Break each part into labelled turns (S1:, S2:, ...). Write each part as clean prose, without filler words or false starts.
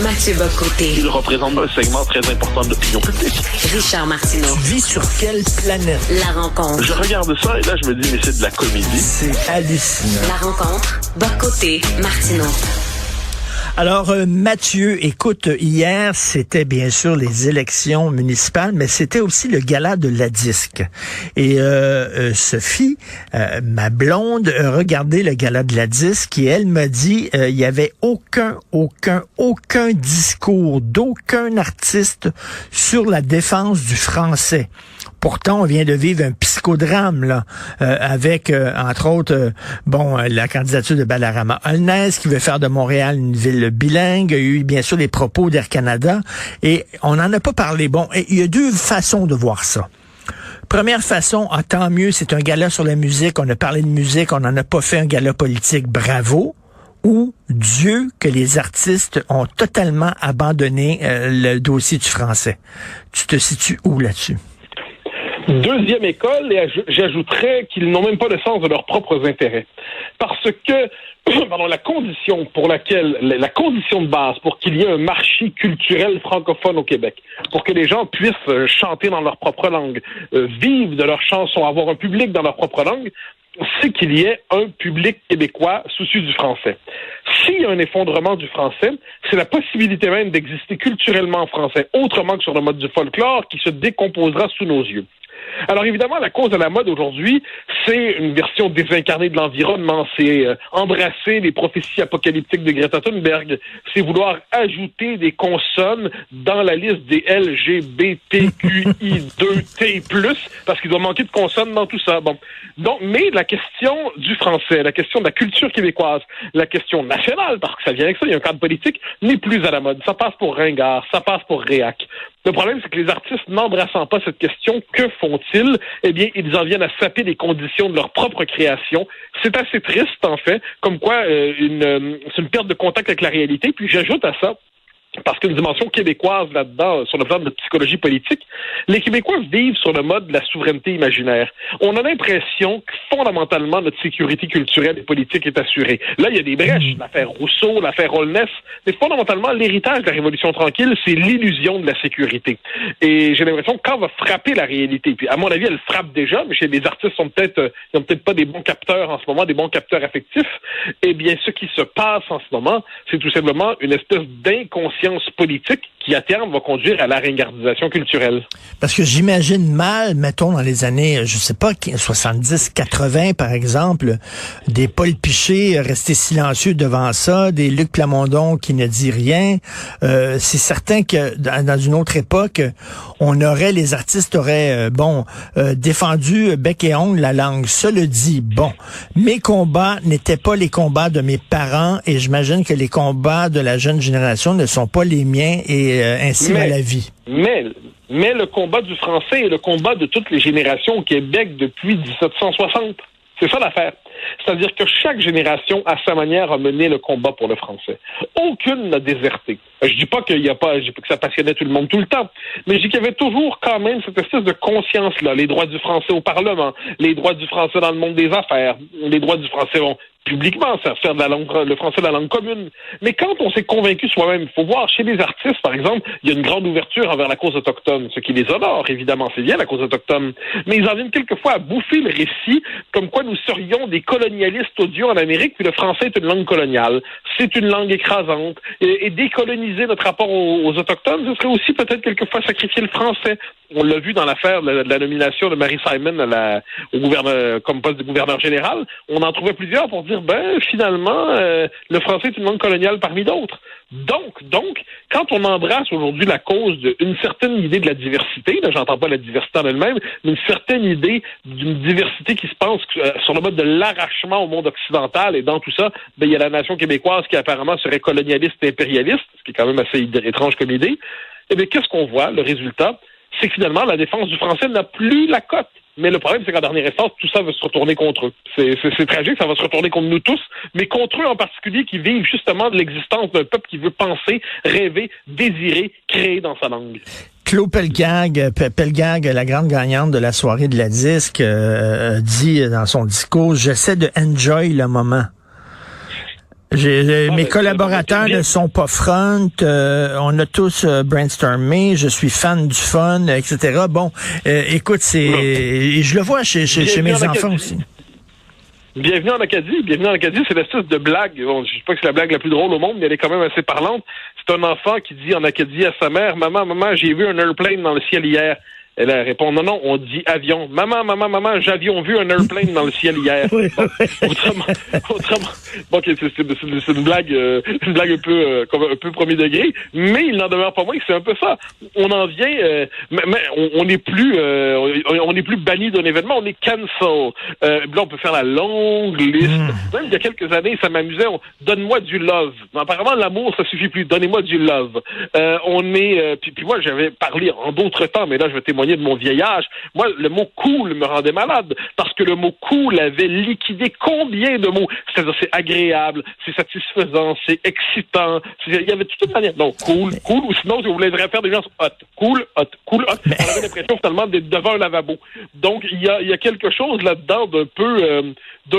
S1: Mathieu Bock-Côté.
S2: Il représente un segment très important de l'opinion publique.
S1: Richard Martineau.
S3: Tu vis sur quelle planète?
S1: La rencontre.
S2: Je regarde ça et là, je me dis, mais c'est de la comédie.
S3: C'est hallucinant.
S1: La rencontre. Bock-Côté, Martineau.
S3: Alors, Mathieu, écoute, hier, c'était bien sûr les élections municipales, mais c'était aussi le gala de la disque. Et Sophie, ma blonde, regardait le gala de la disque et elle m'a dit, il y avait aucun discours d'aucun artiste sur la défense du français. Pourtant, on vient de vivre un psychodrame là, avec, entre autres, la candidature de Balarama Holness qui veut faire de Montréal une ville bilingue. Il y a eu bien sûr les propos d'Air Canada et on n'en a pas parlé. Bon, il y a deux façons de voir ça. Première façon, tant mieux, c'est un gala sur la musique. On a parlé de musique, on n'en a pas fait un gala politique. Bravo. Ou Dieu que les artistes ont totalement abandonné le dossier du français. Tu te situes où là-dessus?
S4: Deuxième école, et j'ajouterais qu'ils n'ont même pas le sens de leurs propres intérêts. Parce que, la condition de base pour qu'il y ait un marché culturel francophone au Québec, pour que les gens puissent chanter dans leur propre langue, vivre de leurs chansons, avoir un public dans leur propre langue, c'est qu'il y ait un public québécois soucieux du français. S'il y a un effondrement du français, c'est la possibilité même d'exister culturellement en français, autrement que sur le mode du folklore, qui se décomposera sous nos yeux. Alors évidemment, la cause de la mode aujourd'hui, c'est une version désincarnée de l'environnement, c'est embrasser les prophéties apocalyptiques de Greta Thunberg, c'est vouloir ajouter des consonnes dans la liste des LGBTQI2T+, parce qu'il doit manquer de consonnes dans tout ça. Bon, donc, mais la question du français, la question de la culture québécoise, la question nationale, parce que ça vient avec ça, il y a un cadre politique, n'est plus à la mode. Ça passe pour ringard, ça passe pour réac. Le problème, c'est que les artistes, n'embrassant pas cette question, que font-ils? Eh bien, ils en viennent à saper les conditions de leur propre création. C'est assez triste, en fait, comme quoi c'est une perte de contact avec la réalité. Puis j'ajoute à ça, parce qu'une dimension québécoise là-dedans, sur le plan de notre psychologie politique, les Québécois vivent sur le mode de la souveraineté imaginaire. On a l'impression que fondamentalement notre sécurité culturelle et politique est assurée. Là, il y a des brèches, l'affaire Rousseau, l'affaire Holness, mais fondamentalement, l'héritage de la Révolution tranquille, c'est l'illusion de la sécurité. Et j'ai l'impression que quand va frapper la réalité, puis à mon avis, elle frappe déjà, mais chez les artistes ils n'ont peut-être pas des bons capteurs en ce moment, des bons capteurs affectifs, eh bien, ce qui se passe en ce moment, c'est tout simplement une espèce d'inconscience politique qui, à terme, va conduire à la ringardisation culturelle.
S3: Parce que j'imagine mal, mettons, dans les années, je sais pas, 70, 80, par exemple, des Paul Piché restés silencieux devant ça, des Luc Plamondon qui ne dit rien. C'est certain que dans une autre époque, les artistes auraient, défendu bec et ongle la langue. Cela dit, mes combats n'étaient pas les combats de mes parents et j'imagine que les combats de la jeune génération ne sont pas les miens et ainsi va la vie.
S4: Mais le combat du français est le combat de toutes les générations au Québec depuis 1760. C'est ça l'affaire. C'est-à-dire que chaque génération, à sa manière, a mené le combat pour le français. Aucune n'a déserté. Je dis pas que ça passionnait tout le monde tout le temps, mais je dis qu'il y avait toujours quand même cette espèce de conscience-là. Les droits du français au Parlement, les droits du français dans le monde des affaires, les droits du français publiquement, ça faire le français de la langue commune. Mais quand on s'est convaincu soi-même, il faut voir, chez les artistes, par exemple, il y a une grande ouverture envers la cause autochtone, ce qui les honore, évidemment, c'est bien la cause autochtone. Mais ils en viennent quelquefois à bouffer le récit, comme quoi nous serions des colonialistes odieux en Amérique, puis le français est une langue coloniale. C'est une langue écrasante. Et décoloniser notre rapport aux Autochtones, ce serait aussi peut-être quelquefois sacrifier le français. On l'a vu dans l'affaire de la nomination de Mary Simon comme poste de gouverneur général. On en trouvait plusieurs pour dire, finalement, le français est une langue coloniale parmi d'autres. Donc, quand on embrasse aujourd'hui la cause d'une certaine idée de la diversité, là, j'entends pas la diversité en elle-même, mais une certaine idée d'une diversité qui se pense sur le mode de l'arrachement au monde occidental, et dans tout ça, il y a la nation québécoise qui apparemment serait colonialiste et impérialiste, ce qui est quand même assez étrange comme idée. Eh bien, qu'est-ce qu'on voit? Le résultat, c'est que finalement, la défense du français n'a plus la cote. Mais le problème, c'est qu'en dernière instance, tout ça va se retourner contre eux. C'est tragique, ça va se retourner contre nous tous, mais contre eux en particulier qui vivent justement de l'existence d'un peuple qui veut penser, rêver, désirer, créer dans sa langue.
S3: Claude Pelgag, la grande gagnante de la soirée de la disque, dit dans son discours, j'essaie de enjoy le moment. Mes collaborateurs ne sont pas front. On a tous brainstormé. Je suis fan du fun, etc. Bon, écoute, je le vois chez mes enfants aussi.
S4: Bienvenue en Acadie. Bienvenue en Acadie, c'est l'espèce de blague. Bon, je sais pas que c'est la blague la plus drôle au monde, mais elle est quand même assez parlante. C'est un enfant qui dit en Acadie à sa mère, maman, j'ai vu un airplane dans le ciel hier. Elle répond, non, on dit avion. Maman, j'avions vu un airplane dans le ciel hier.
S3: Oui,
S4: bon, autrement, bon, okay, c'est une blague un peu premier degré, mais il n'en demeure pas moins que c'est un peu ça. On en vient, mais on n'est plus banni d'un événement, on est cancel. Là, on peut faire la longue liste. Même il y a quelques années, ça m'amusait. Donne-moi du love. Mais apparemment, l'amour, ça suffit plus. Donnez-moi du love. Puis moi, j'avais parlé en d'autres temps, mais là, je vais témoigner de mon vieil âge. Moi, le mot cool me rendait malade parce que le mot cool avait liquidé combien de mots. C'est-à-dire, c'est agréable, c'est satisfaisant, c'est excitant. Il y avait toute une manière. Non, cool, ou sinon, je voulais faire des gens hot. Cool, hot. On avait l'impression finalement d'être devant un lavabo. Donc, il y a quelque chose là-dedans d'un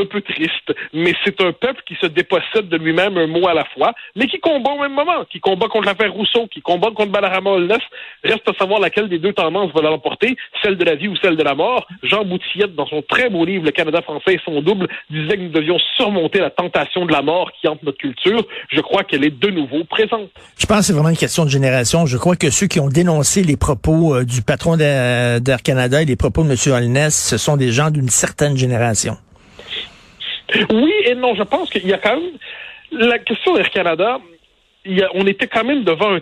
S4: peu triste. Mais c'est un peuple qui se dépossède de lui-même un mot à la fois, mais qui combat au même moment, qui combat contre l'affaire Rousseau, qui combat contre Balarama Holness. Reste à savoir laquelle des deux tendances va l'emporter, celle de la vie ou celle de la mort. Jean Boutillette, dans son très beau livre « Le Canada français et son double », disait que nous devions surmonter la tentation de la mort qui hante notre culture. Je crois qu'elle est de nouveau présente.
S3: Je pense que c'est vraiment une question de génération. Je crois que ceux qui ont dénoncé les propos du patron d'Air Canada et les propos de M. Holness, ce sont des gens d'une certaine génération.
S4: Oui et non. Je pense qu'il y a quand même la question d'Air Canada. On était quand même devant une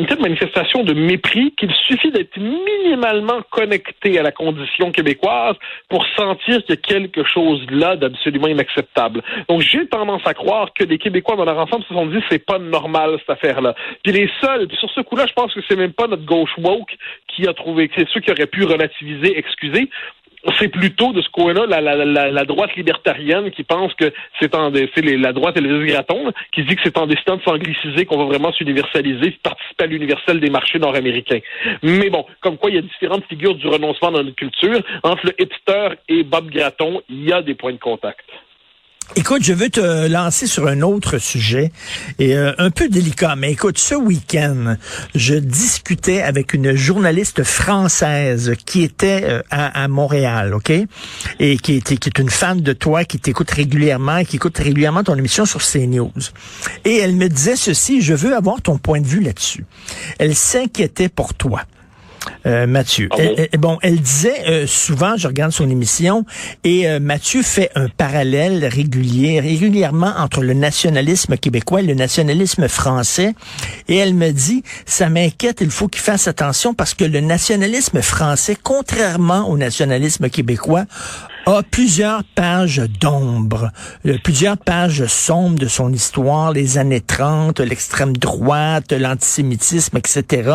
S4: telle manifestation de mépris qu'il suffit d'être minimalement connecté à la condition québécoise pour sentir qu'il y a quelque chose là d'absolument inacceptable. Donc j'ai tendance à croire que les Québécois dans leur ensemble se sont dit c'est pas normal cette affaire-là. Puis les seuls, sur ce coup-là, je pense que c'est même pas notre gauche woke qui a trouvé, c'est ceux qui auraient pu relativiser, excuser. C'est plutôt de ce coin-là la droite libertarienne qui pense que la droite et les Gratton qui dit que c'est en décidant de s'angliciser qu'on va vraiment s'universaliser, participer à l'universel des marchés nord-américains. Mais bon, comme quoi il y a différentes figures du renoncement dans notre culture. Entre le hipster et Bob Gratton, il y a des points de contact.
S3: Écoute, je veux te lancer sur un autre sujet, et un peu délicat, mais écoute, ce week-end, je discutais avec une journaliste française qui était à Montréal, OK? Et qui est une fan de toi, qui t'écoute régulièrement, et qui écoute régulièrement ton émission sur CNews. Et elle me disait ceci, je veux avoir ton point de vue là-dessus. Elle s'inquiétait pour toi. Mathieu. Elle disait souvent, je regarde son émission, et Mathieu fait un parallèle régulièrement entre le nationalisme québécois et le nationalisme français. Et elle me dit, ça m'inquiète, il faut qu'il fasse attention parce que le nationalisme français, contrairement au nationalisme québécois, a plusieurs pages d'ombre, plusieurs pages sombres de son histoire, les années 30, l'extrême droite, l'antisémitisme, etc.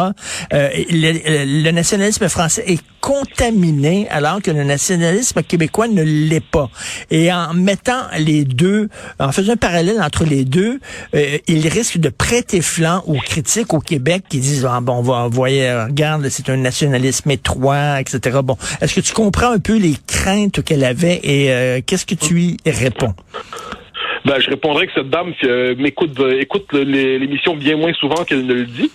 S3: Le nationalisme français est contaminé alors que le nationalisme québécois ne l'est pas. Et en mettant les deux, en faisant un parallèle entre les deux, il risque de prêter flanc aux critiques au Québec qui disent regarde, c'est un nationalisme étroit, etc. Bon, est-ce que tu comprends un peu les craintes qu'elle avait et qu'est-ce que tu y réponds?
S4: Ben, je répondrais que cette dame écoute l'émission bien moins souvent qu'elle ne le dit,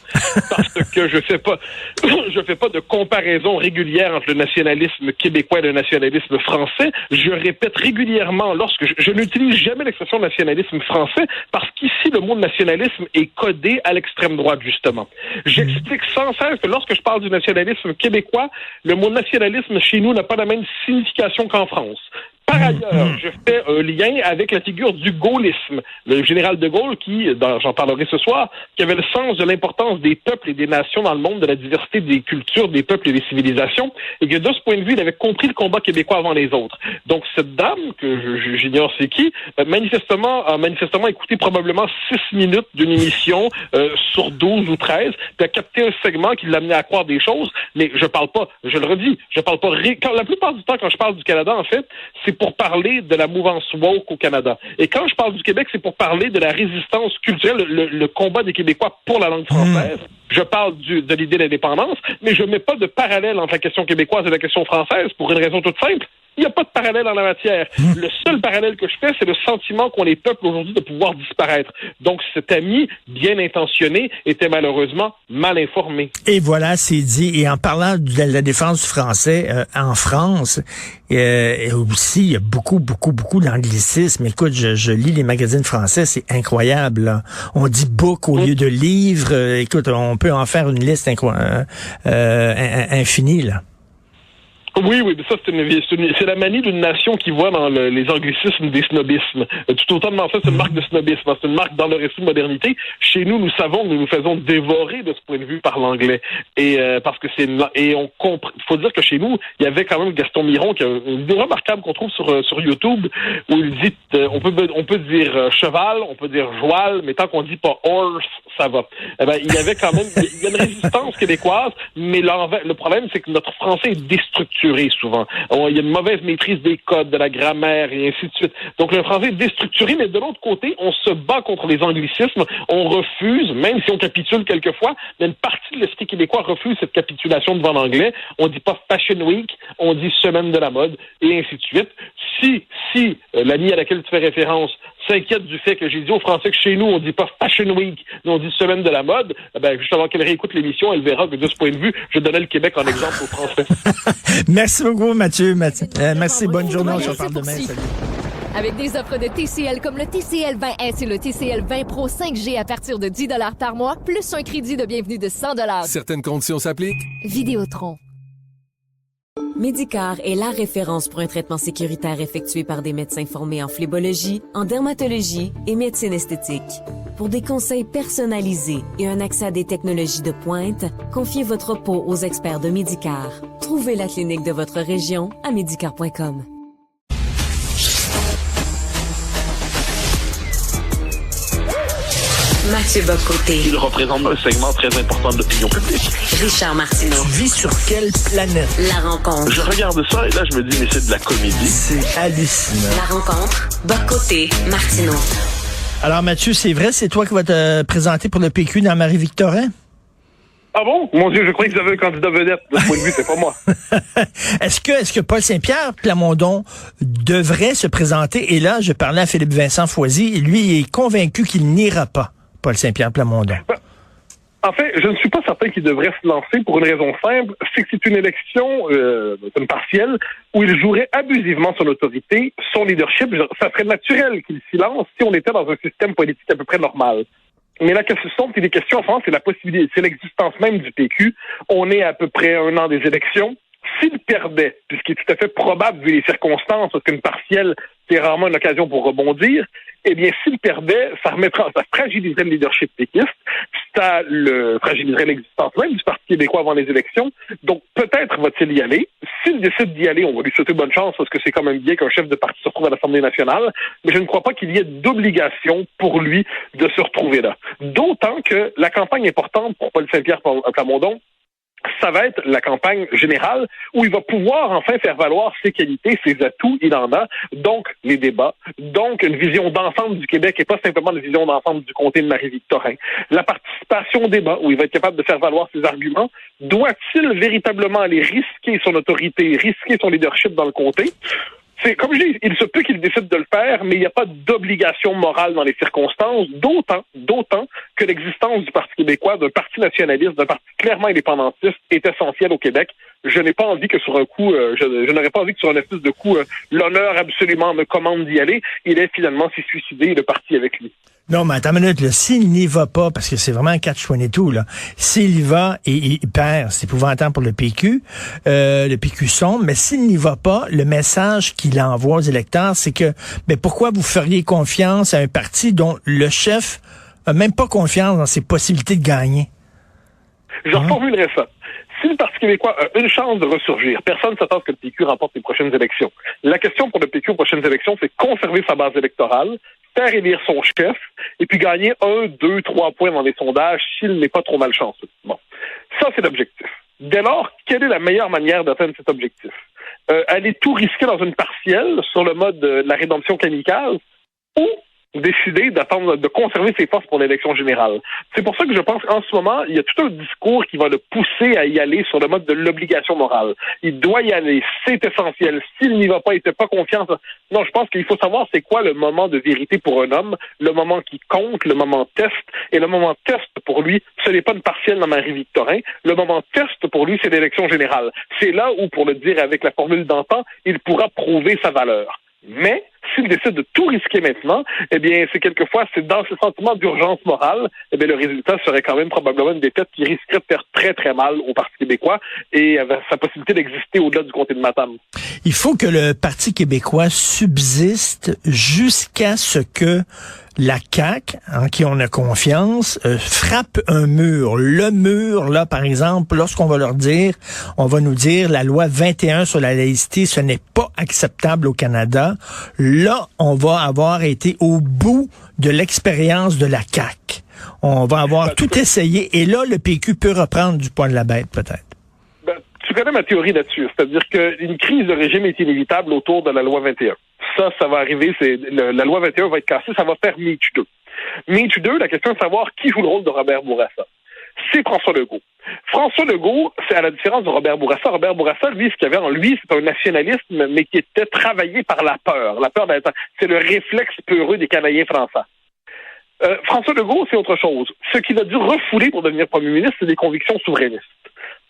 S4: parce que je fais pas de comparaison régulière entre le nationalisme québécois et le nationalisme français. Je répète régulièrement je n'utilise jamais l'expression nationalisme français parce qu'ici le mot nationalisme est codé à l'extrême droite justement. J'explique sans cesse que lorsque je parle du nationalisme québécois, le mot nationalisme chez nous n'a pas la même signification qu'en France. Par ailleurs, je fais un lien avec la figure du gaullisme. Le général de Gaulle, j'en parlerai ce soir, qui avait le sens de l'importance des peuples et des nations dans le monde, de la diversité des cultures, des peuples et des civilisations, et que de ce point de vue, il avait compris le combat québécois avant les autres. Donc cette dame, que j'ignore c'est qui, a manifestement écouté probablement 6 minutes d'une émission sur 12 ou 13, puis a capté un segment qui l'amenait à croire des choses, mais je parle pas, je le redis, la plupart du temps quand je parle du Canada, en fait, c'est pour parler de la mouvance woke au Canada. Et quand je parle du Québec, c'est pour parler de la résistance culturelle, le combat des Québécois pour la langue française. Je parle de l'idée d'indépendance, mais je mets pas de parallèle entre la question québécoise et la question française pour une raison toute simple. Il n'y a pas de parallèle en la matière. Le seul parallèle que je fais, c'est le sentiment qu'ont les peuples aujourd'hui de pouvoir disparaître. Donc, cet ami, bien intentionné, était malheureusement mal informé.
S3: Et voilà, c'est dit. Et en parlant de la défense du français, en France, aussi, il y a beaucoup d'anglicisme. Écoute, je lis les magazines français, c'est incroyable, là. On dit book au lieu de livre. Écoute, on peut en faire une liste infinie, là.
S4: Oui, mais ça, c'est la manie d'une nation qui voit dans les anglicismes des snobismes. Tout autant, en fait, c'est une marque de snobisme. C'est une marque dans le récit de modernité. Chez nous, nous savons que nous nous faisons dévorer de ce point de vue par l'anglais. Et parce que on comprend. Il faut dire que chez nous, il y avait quand même Gaston Miron qui a une vidéo remarquable qu'on trouve sur YouTube où il dit on peut dire cheval, on peut dire joual, mais tant qu'on dit pas horse, ça va. Eh ben, il y avait quand même il y a une résistance québécoise, mais le problème, c'est que notre français est déstructuré souvent. Il y a une mauvaise maîtrise des codes, de la grammaire et ainsi de suite. Donc le français est déstructuré, mais de l'autre côté, on se bat contre les anglicismes. On refuse, même si on capitule quelquefois, mais une partie de l'esprit québécois refuse cette capitulation devant l'anglais. On dit pas Fashion Week, on dit Semaine de la mode et ainsi de suite. Si l'ami à laquelle tu fais référence s'inquiète du fait que j'ai dit aux Français que chez nous, on dit pas Fashion Week, mais on dit Semaine de la mode, ben, juste avant qu'elle réécoute l'émission, elle verra que de ce point de vue, je donnais le Québec en exemple aux Français.
S3: Merci beaucoup, Mathieu. Merci, bonne journée. On se reparle demain. Salut.
S5: Avec des offres de TCL comme le TCL 20S et le TCL 20 Pro 5G à partir de 10 $ par mois, plus un crédit de bienvenue de 100 $.
S6: Certaines conditions s'appliquent.
S5: Vidéotron.
S1: Médicare est la référence pour un traitement sécuritaire effectué par des médecins formés en phlébologie, en dermatologie et médecine esthétique. Pour des conseils personnalisés et un accès à des technologies de pointe, confiez votre peau aux experts de Médicare. Trouvez la clinique de votre région à médicare.com. Mathieu Bock-Côté.
S2: Il représente un segment très important de l'opinion publique.
S1: Richard Martineau.
S3: Tu vis sur quelle planète?
S1: La rencontre.
S2: Je regarde ça et là, je me dis, mais c'est de la comédie.
S3: C'est hallucinant.
S1: La rencontre. Bock-Côté, Martineau.
S3: Alors, Mathieu, c'est vrai, c'est toi qui vas te présenter pour le PQ dans Marie-Victorin?
S4: Ah bon? Mon Dieu, je croyais que vous avez un candidat vedette. De ce point de vue, c'est pas moi.
S3: Est-ce que Paul Saint-Pierre Plamondon devrait se présenter? Et là, je parlais à Philippe Vincent Foisy, et lui, il est convaincu qu'il n'ira pas, Paul Saint-Pierre Plamondon.
S4: En fait, je ne suis pas certain qu'il devrait se lancer pour une raison simple, c'est que c'est une élection, une partielle, où il jouerait abusivement son autorité, son leadership. Ça serait naturel qu'il s'y lance si on était dans un système politique à peu près normal. Mais là, ce sont des questions en France, c'est la possibilité, c'est l'existence même du PQ. On est à peu près un an des élections. S'il perdait, puisqu'il est tout à fait probable vu les circonstances, parce qu'une partielle, c'est rarement une occasion pour rebondir, eh bien, s'il perdait, ça fragiliserait le leadership péquiste, ça fragiliserait l'existence même du Parti québécois avant les élections. Donc, peut-être va-t-il y aller. S'il décide d'y aller, on va lui souhaiter bonne chance, parce que c'est quand même bien qu'un chef de parti se retrouve à l'Assemblée nationale, mais je ne crois pas qu'il y ait d'obligation pour lui de se retrouver là. D'autant que la campagne importante pour Paul Saint-Pierre Plamondon, ça va être la campagne générale où il va pouvoir enfin faire valoir ses qualités, ses atouts, il en a, donc les débats, donc une vision d'ensemble du Québec et pas simplement une vision d'ensemble du comté de Marie-Victorin. La participation au débat où il va être capable de faire valoir ses arguments, doit-il véritablement aller risquer son autorité, risquer son leadership dans le comté? C'est, comme je dis, il se peut qu'il décide de le faire, mais il n'y a pas d'obligation morale dans les circonstances, d'autant que l'existence du Parti québécois, d'un parti nationaliste, d'un parti clairement indépendantiste, est essentielle au Québec. Je n'ai pas envie que sur un coup, je n'aurais pas envie que sur un espèce de coup, l'honneur absolument me commande d'y aller. Il est finalement s'y suicider et le parti avec lui.
S3: Non, mais attends une minute, là, s'il n'y va pas, parce que c'est vraiment un catch-22, là, s'il y va et il perd, c'est épouvantable pour le PQ sombre, mais s'il n'y va pas, le message qu'il envoie aux électeurs, c'est que, mais pourquoi vous feriez confiance à un parti dont le chef a même pas confiance dans ses possibilités de gagner?
S4: Je reformulerai ça. Si le Parti québécois a une chance de ressurgir, personne ne s'attend à ce que le PQ remporte les prochaines élections. La question pour le PQ aux prochaines élections, c'est conserver sa base électorale, faire élire son chef, et puis gagner 1, 2, 3 points dans les sondages s'il n'est pas trop malchanceux. Bon. Ça, c'est l'objectif. Dès lors, quelle est la meilleure manière d'atteindre cet objectif? Aller tout risquer dans une partielle sur le mode de la rédemption kamikaze ou décidé d'attendre, de conserver ses forces pour l'élection générale. C'est pour ça que je pense qu'en ce moment, il y a tout un discours qui va le pousser à y aller sur le mode de l'obligation morale. Il doit y aller, c'est essentiel. S'il n'y va pas, il ne fait pas confiance. Non, je pense qu'il faut savoir c'est quoi le moment de vérité pour un homme, le moment qui compte, le moment test. Et le moment test pour lui, ce n'est pas une partielle dans Marie-Victorin. Le moment test pour lui, c'est l'élection générale. C'est là où, pour le dire avec la formule d'antan, il pourra prouver sa valeur. Mais s'il décide de tout risquer maintenant, eh bien, c'est quelquefois, c'est dans ce sentiment d'urgence morale, eh bien, le résultat serait quand même probablement une défaite qui risquerait de faire très, très mal au Parti québécois et avec sa possibilité d'exister au-delà du comté de Matane.
S3: Il faut que le Parti québécois subsiste jusqu'à ce que la CAQ, en qui on a confiance, frappe un mur. Le mur, là, par exemple, lorsqu'on va leur dire, on va nous dire, la loi 21 sur la laïcité, ce n'est pas acceptable au Canada. Là, on va avoir été au bout de l'expérience de la CAQ. On va avoir tout essayé. Et là, le PQ peut reprendre du poil de la bête, peut-être.
S4: Tu connais ma théorie là-dessus. C'est-à-dire qu'une crise de régime est inévitable autour de la loi 21. Ça va arriver. La loi 21 va être cassée. Ça va faire Meach 2. Meach 2, la question est de savoir qui joue le rôle de Robert Bourassa. C'est François Legault. François Legault, c'est à la différence de Robert Bourassa. Robert Bourassa, lui, ce qu'il y avait en lui, c'est un nationalisme, mais qui était travaillé par la peur. La peur d'être... C'est le réflexe peureux des Canadiens français. François Legault, c'est autre chose. Ce qu'il a dû refouler pour devenir premier ministre, c'est des convictions souverainistes.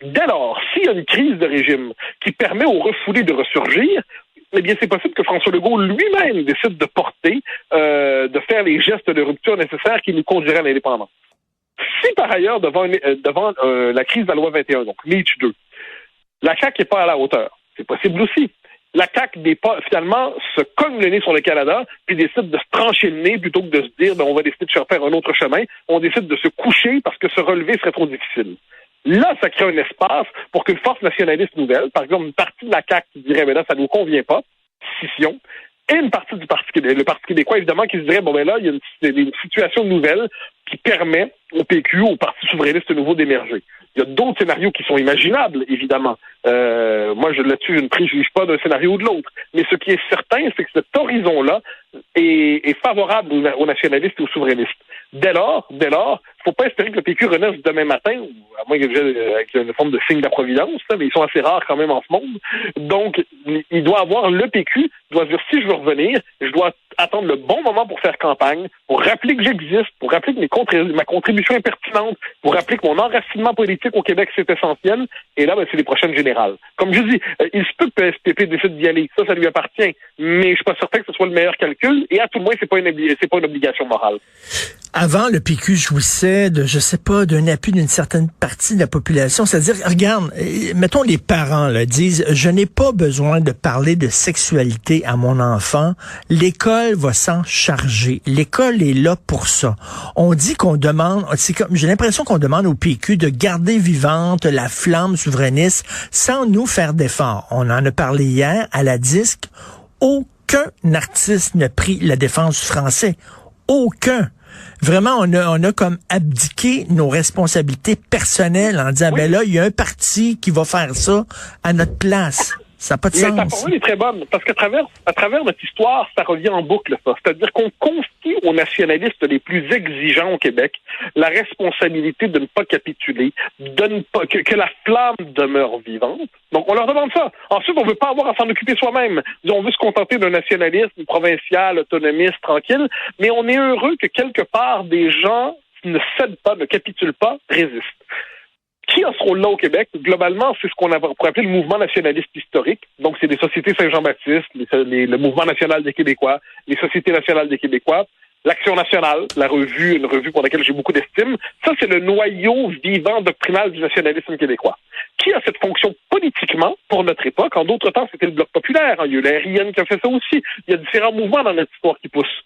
S4: Dès lors, s'il y a une crise de régime qui permet aux refoulés de ressurgir, eh bien, c'est possible que François Legault lui-même décide de porter, de faire les gestes de rupture nécessaires qui nous conduiraient à l'indépendance. Si, par ailleurs, devant la crise de la loi 21, donc Meach 2, la CAQ n'est pas à la hauteur, c'est possible aussi. La CAQ finalement se cogne le nez sur le Canada, puis décide de se trancher le nez plutôt que de se dire on va décider de faire un autre chemin. On décide de se coucher parce que se relever serait trop difficile. Là, ça crée un espace pour qu'une force nationaliste nouvelle, par exemple une partie de la CAQ qui dirait là, ça ne nous convient pas, scission, et une partie du Parti québécois, évidemment, qui se dirait là, il y a une situation nouvelle qui permet au PQ, au Parti souverainiste nouveau d'émerger. Il y a d'autres scénarios qui sont imaginables, évidemment. Moi, là-dessus, je ne préjuge pas d'un scénario ou de l'autre. Mais ce qui est certain, c'est que cet horizon-là est favorable aux nationalistes et aux souverainistes. Dès lors, faut pas espérer que le PQ renaisse demain matin, à moins avec une forme de signe de la providence, mais ils sont assez rares quand même en ce monde. Donc, il doit avoir le PQ, doit dire si je veux revenir, je dois attendre le bon moment pour faire campagne, pour rappeler que j'existe, pour rappeler que ma contribution est pertinente, pour rappeler que mon enracinement politique au Québec, c'est essentiel. Et là, c'est les prochaines générales. Comme je dis, il se peut que le PSPP décide d'y aller. Ça lui appartient. Mais je suis pas certain que ce soit le meilleur calcul. Et à tout le moins, c'est pas une obligation morale.
S3: Avant, le PQ jouissait d'un appui d'une certaine partie de la population. C'est-à-dire, regarde, mettons les parents là, disent, je n'ai pas besoin de parler de sexualité à mon enfant. L'école va s'en charger. L'école est là pour ça. On dit qu'on demande, j'ai l'impression qu'on demande au PQ de garder vivante la flamme souverainiste sans nous faire d'efforts. On en a parlé hier à la disque. Aucun artiste n'a pris la défense du français. Aucun. Vraiment, on a comme abdiqué nos responsabilités personnelles en disant, là, il y a un parti qui va faire ça à notre place. Ça n'a pas de sens.
S4: Mais ta formule est très bonne, parce qu'à travers notre histoire, ça revient en boucle, ça. C'est-à-dire qu'on confie aux nationalistes les plus exigeants au Québec la responsabilité de ne pas capituler, que la flamme demeure vivante. Donc, on leur demande ça. Ensuite, on veut pas avoir à s'en occuper soi-même. On veut se contenter d'un nationalisme provincial, autonomiste, tranquille, mais on est heureux que quelque part, des gens ne cèdent pas, ne capitulent pas, résistent. Qui a ce rôle-là au Québec? Globalement, c'est ce qu'on pourrait appeler le mouvement nationaliste historique. Donc, c'est les sociétés Saint-Jean-Baptiste, le mouvement national des Québécois, les sociétés nationales des Québécois, l'Action nationale, une revue pour laquelle j'ai beaucoup d'estime. Ça, c'est le noyau vivant doctrinal du nationalisme québécois. Qui a cette fonction politiquement pour notre époque? En d'autres temps, c'était le Bloc populaire. Il y a eu la RIN qui a fait ça aussi. Il y a différents mouvements dans notre histoire qui poussent.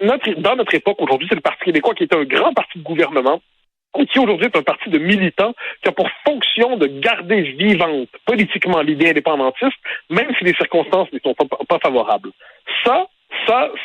S4: Dans notre époque, aujourd'hui, c'est le Parti québécois qui est un grand parti de gouvernement, qui aujourd'hui est un parti de militants qui a pour fonction de garder vivante politiquement l'idée indépendantiste, même si les circonstances ne sont pas favorables. Ça,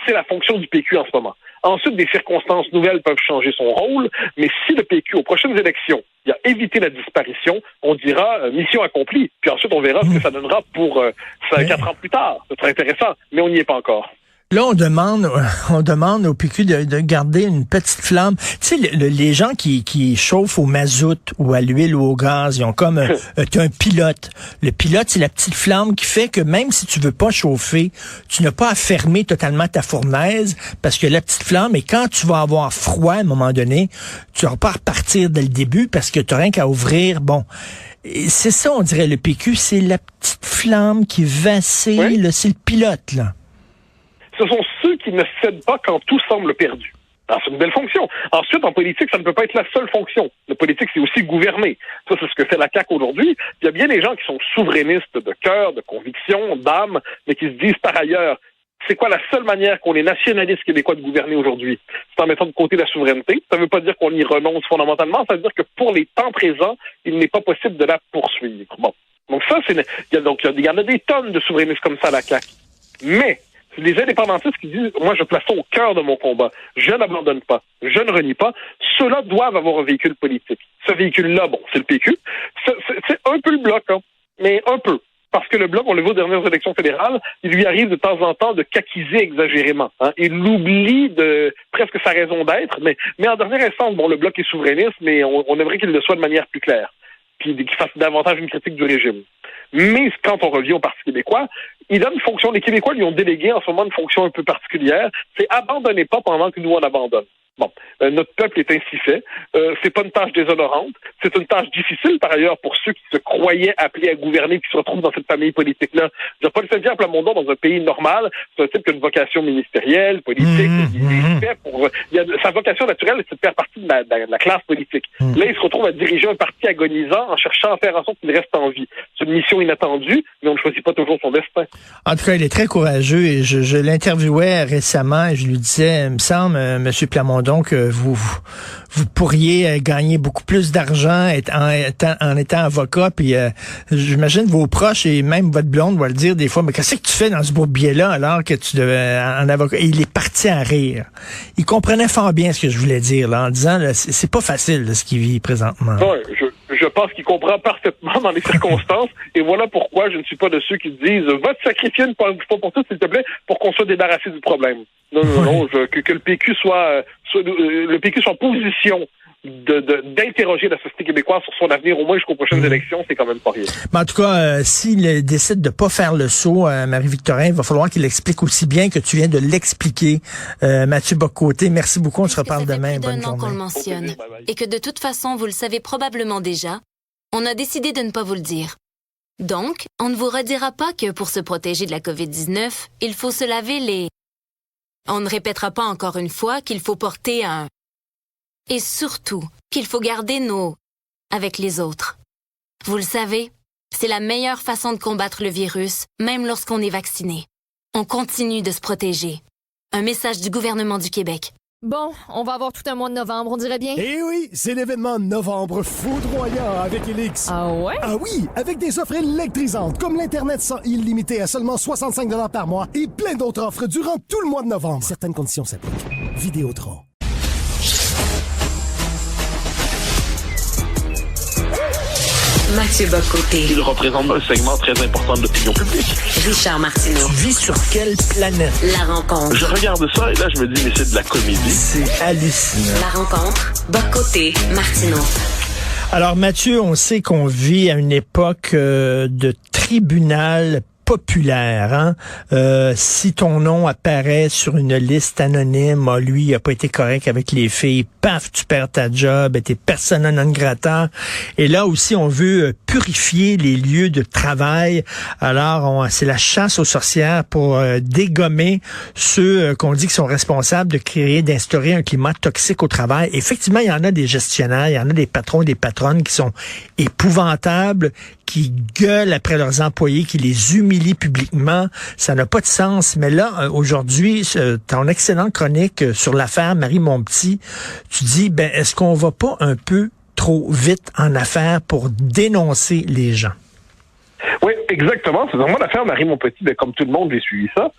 S4: c'est la fonction du PQ en ce moment. Ensuite, des circonstances nouvelles peuvent changer son rôle, mais si le PQ, aux prochaines élections, il a évité la disparition, on dira mission accomplie. Puis ensuite, on verra ce que ça donnera pour 4 ans plus tard. Ce serait intéressant, mais on n'y est pas encore.
S3: Là, on demande au PQ de garder une petite flamme. Tu sais, les gens qui chauffent au mazout ou à l'huile ou au gaz, ils ont comme un pilote. Le pilote, c'est la petite flamme qui fait que même si tu veux pas chauffer, tu n'as pas à fermer totalement ta fournaise parce que la petite flamme, et quand tu vas avoir froid à un moment donné, tu vas pas repartir dès le début parce que tu n'as rien qu'à ouvrir. Bon, et c'est ça, on dirait, le PQ, c'est la petite flamme qui vacille, oui. Là, c'est le pilote, là.
S4: Ce sont ceux qui ne cèdent pas quand tout semble perdu. Alors, c'est une belle fonction. Ensuite, en politique, ça ne peut pas être la seule fonction. La politique, c'est aussi gouverner. Ça, c'est ce que fait la CAQ aujourd'hui. Il y a bien des gens qui sont souverainistes de cœur, de conviction, d'âme, mais qui se disent par ailleurs, c'est quoi la seule manière qu'ont les nationalistes québécois de gouverner aujourd'hui? C'est en mettant de côté la souveraineté. Ça ne veut pas dire qu'on y renonce fondamentalement. Ça veut dire que pour les temps présents, il n'est pas possible de la poursuivre. Bon. Donc ça, il y en a des tonnes de souverainistes comme ça à la CAQ. Mais les indépendantistes qui disent, moi, je place ça au cœur de mon combat. Je n'abandonne pas. Je ne renie pas. Ceux-là doivent avoir un véhicule politique. Ce véhicule-là, bon, c'est le PQ. C'est un peu le Bloc, hein, mais un peu. Parce que le Bloc, on le voit aux dernières élections fédérales, il lui arrive de temps en temps de caquiser exagérément. Hein. Il oublie de presque sa raison d'être, mais en dernière instance, bon, le Bloc est souverainiste, mais on aimerait qu'il le soit de manière plus claire, puis qu'il fasse davantage une critique du régime. Mais quand on revient au Parti québécois, il a une fonction, les Québécois lui ont délégué en ce moment une fonction un peu particulière, c'est abandonnez pas pendant que nous on abandonne. Bon, notre peuple est ainsi fait. C'est pas une tâche déshonorante. C'est une tâche difficile, par ailleurs, pour ceux qui se croyaient appelés à gouverner, qui se retrouvent dans cette famille politique-là. Paul Saint-Pierre Plamondon, dans un pays normal, c'est un type qui a une vocation ministérielle, politique. Sa vocation naturelle, c'est de faire partie de la classe politique. Là, il se retrouve à diriger un parti agonisant en cherchant à faire en sorte qu'il reste en vie. C'est une mission inattendue, mais on ne choisit pas toujours son destin.
S3: En tout cas, il est très courageux et je l'interviewais récemment et je lui disais, il me semble, M. Plamondon, donc vous pourriez gagner beaucoup plus d'argent en étant avocat, puis j'imagine vos proches et même votre blonde va le dire des fois, mais qu'est-ce que tu fais dans ce bourbier-là alors que tu devais en avocat? Et il est parti à rire. Il comprenait fort bien ce que je voulais dire là, en disant là, c'est pas facile là, ce qu'il vit présentement.
S4: Ouais, je pense qu'il comprend parfaitement dans les circonstances, et voilà pourquoi je ne suis pas de ceux qui disent « Va te sacrifier une fois pour toutes, s'il te plaît, pour qu'on soit débarrassé du problème. » Non, que le PQ soit en position d'interroger la société québécoise sur son avenir, au moins jusqu'aux prochaines élections, c'est quand même pas rien.
S3: Mais en tout cas, s'il décide de pas faire le saut, Marie-Victorin, il va falloir qu'il explique aussi bien que tu viens de l'expliquer. Mathieu Bock-Côté, merci beaucoup, on se reparle demain. Bonne journée.
S6: Qu'on le mentionne, et que de toute façon, vous le savez probablement déjà, on a décidé de ne pas vous le dire. Donc, on ne vous redira pas que pour se protéger de la COVID-19, il faut se laver les... On ne répétera pas encore une fois qu'il faut porter un... Et surtout, qu'il faut garder nos... avec les autres. Vous le savez, c'est la meilleure façon de combattre le virus, même lorsqu'on est vacciné. On continue de se protéger. Un message du gouvernement du Québec.
S5: Bon, on va avoir tout un mois de novembre, on dirait bien.
S7: Eh oui, c'est l'événement Novembre foudroyant avec Elix.
S5: Ah ouais?
S7: Ah oui, avec des offres électrisantes, comme l'Internet sans illimité à seulement 65 $ par mois et plein d'autres offres durant tout le mois de novembre. Certaines conditions s'appliquent. Vidéotron.
S1: Mathieu Bock-Côté.
S2: Il représente un segment très important de l'opinion publique.
S1: Richard Martineau.
S3: Tu vis sur quelle planète?
S1: La rencontre.
S2: Je regarde ça et là, je me dis, mais c'est de la comédie.
S3: C'est hallucinant.
S1: La rencontre. Bock-Côté. Martineau.
S3: Alors, Mathieu, on sait qu'on vit à une époque de tribunal populaire. Hein? Si ton nom apparaît sur une liste anonyme, lui, il a pas été correct avec les filles, paf, tu perds ta job, t'es persona non grata. Et là aussi, on veut purifier les lieux de travail. Alors, c'est la chasse aux sorcières pour dégommer ceux qu'on dit qui sont responsables de créer, d'instaurer un climat toxique au travail. Effectivement, il y en a des gestionnaires, il y en a des patrons, des patronnes qui sont épouvantables, qui gueulent après leurs employés, qui les humilient publiquement. Ça n'a pas de sens. Mais là, aujourd'hui, ton excellente chronique sur l'affaire Marie Montpetit, tu dis, est-ce qu'on va pas un peu trop vite en affaires pour dénoncer les gens?
S4: Oui, exactement. C'est vraiment l'affaire Marie Montpetit. Comme tout le monde, j'ai suivi ça.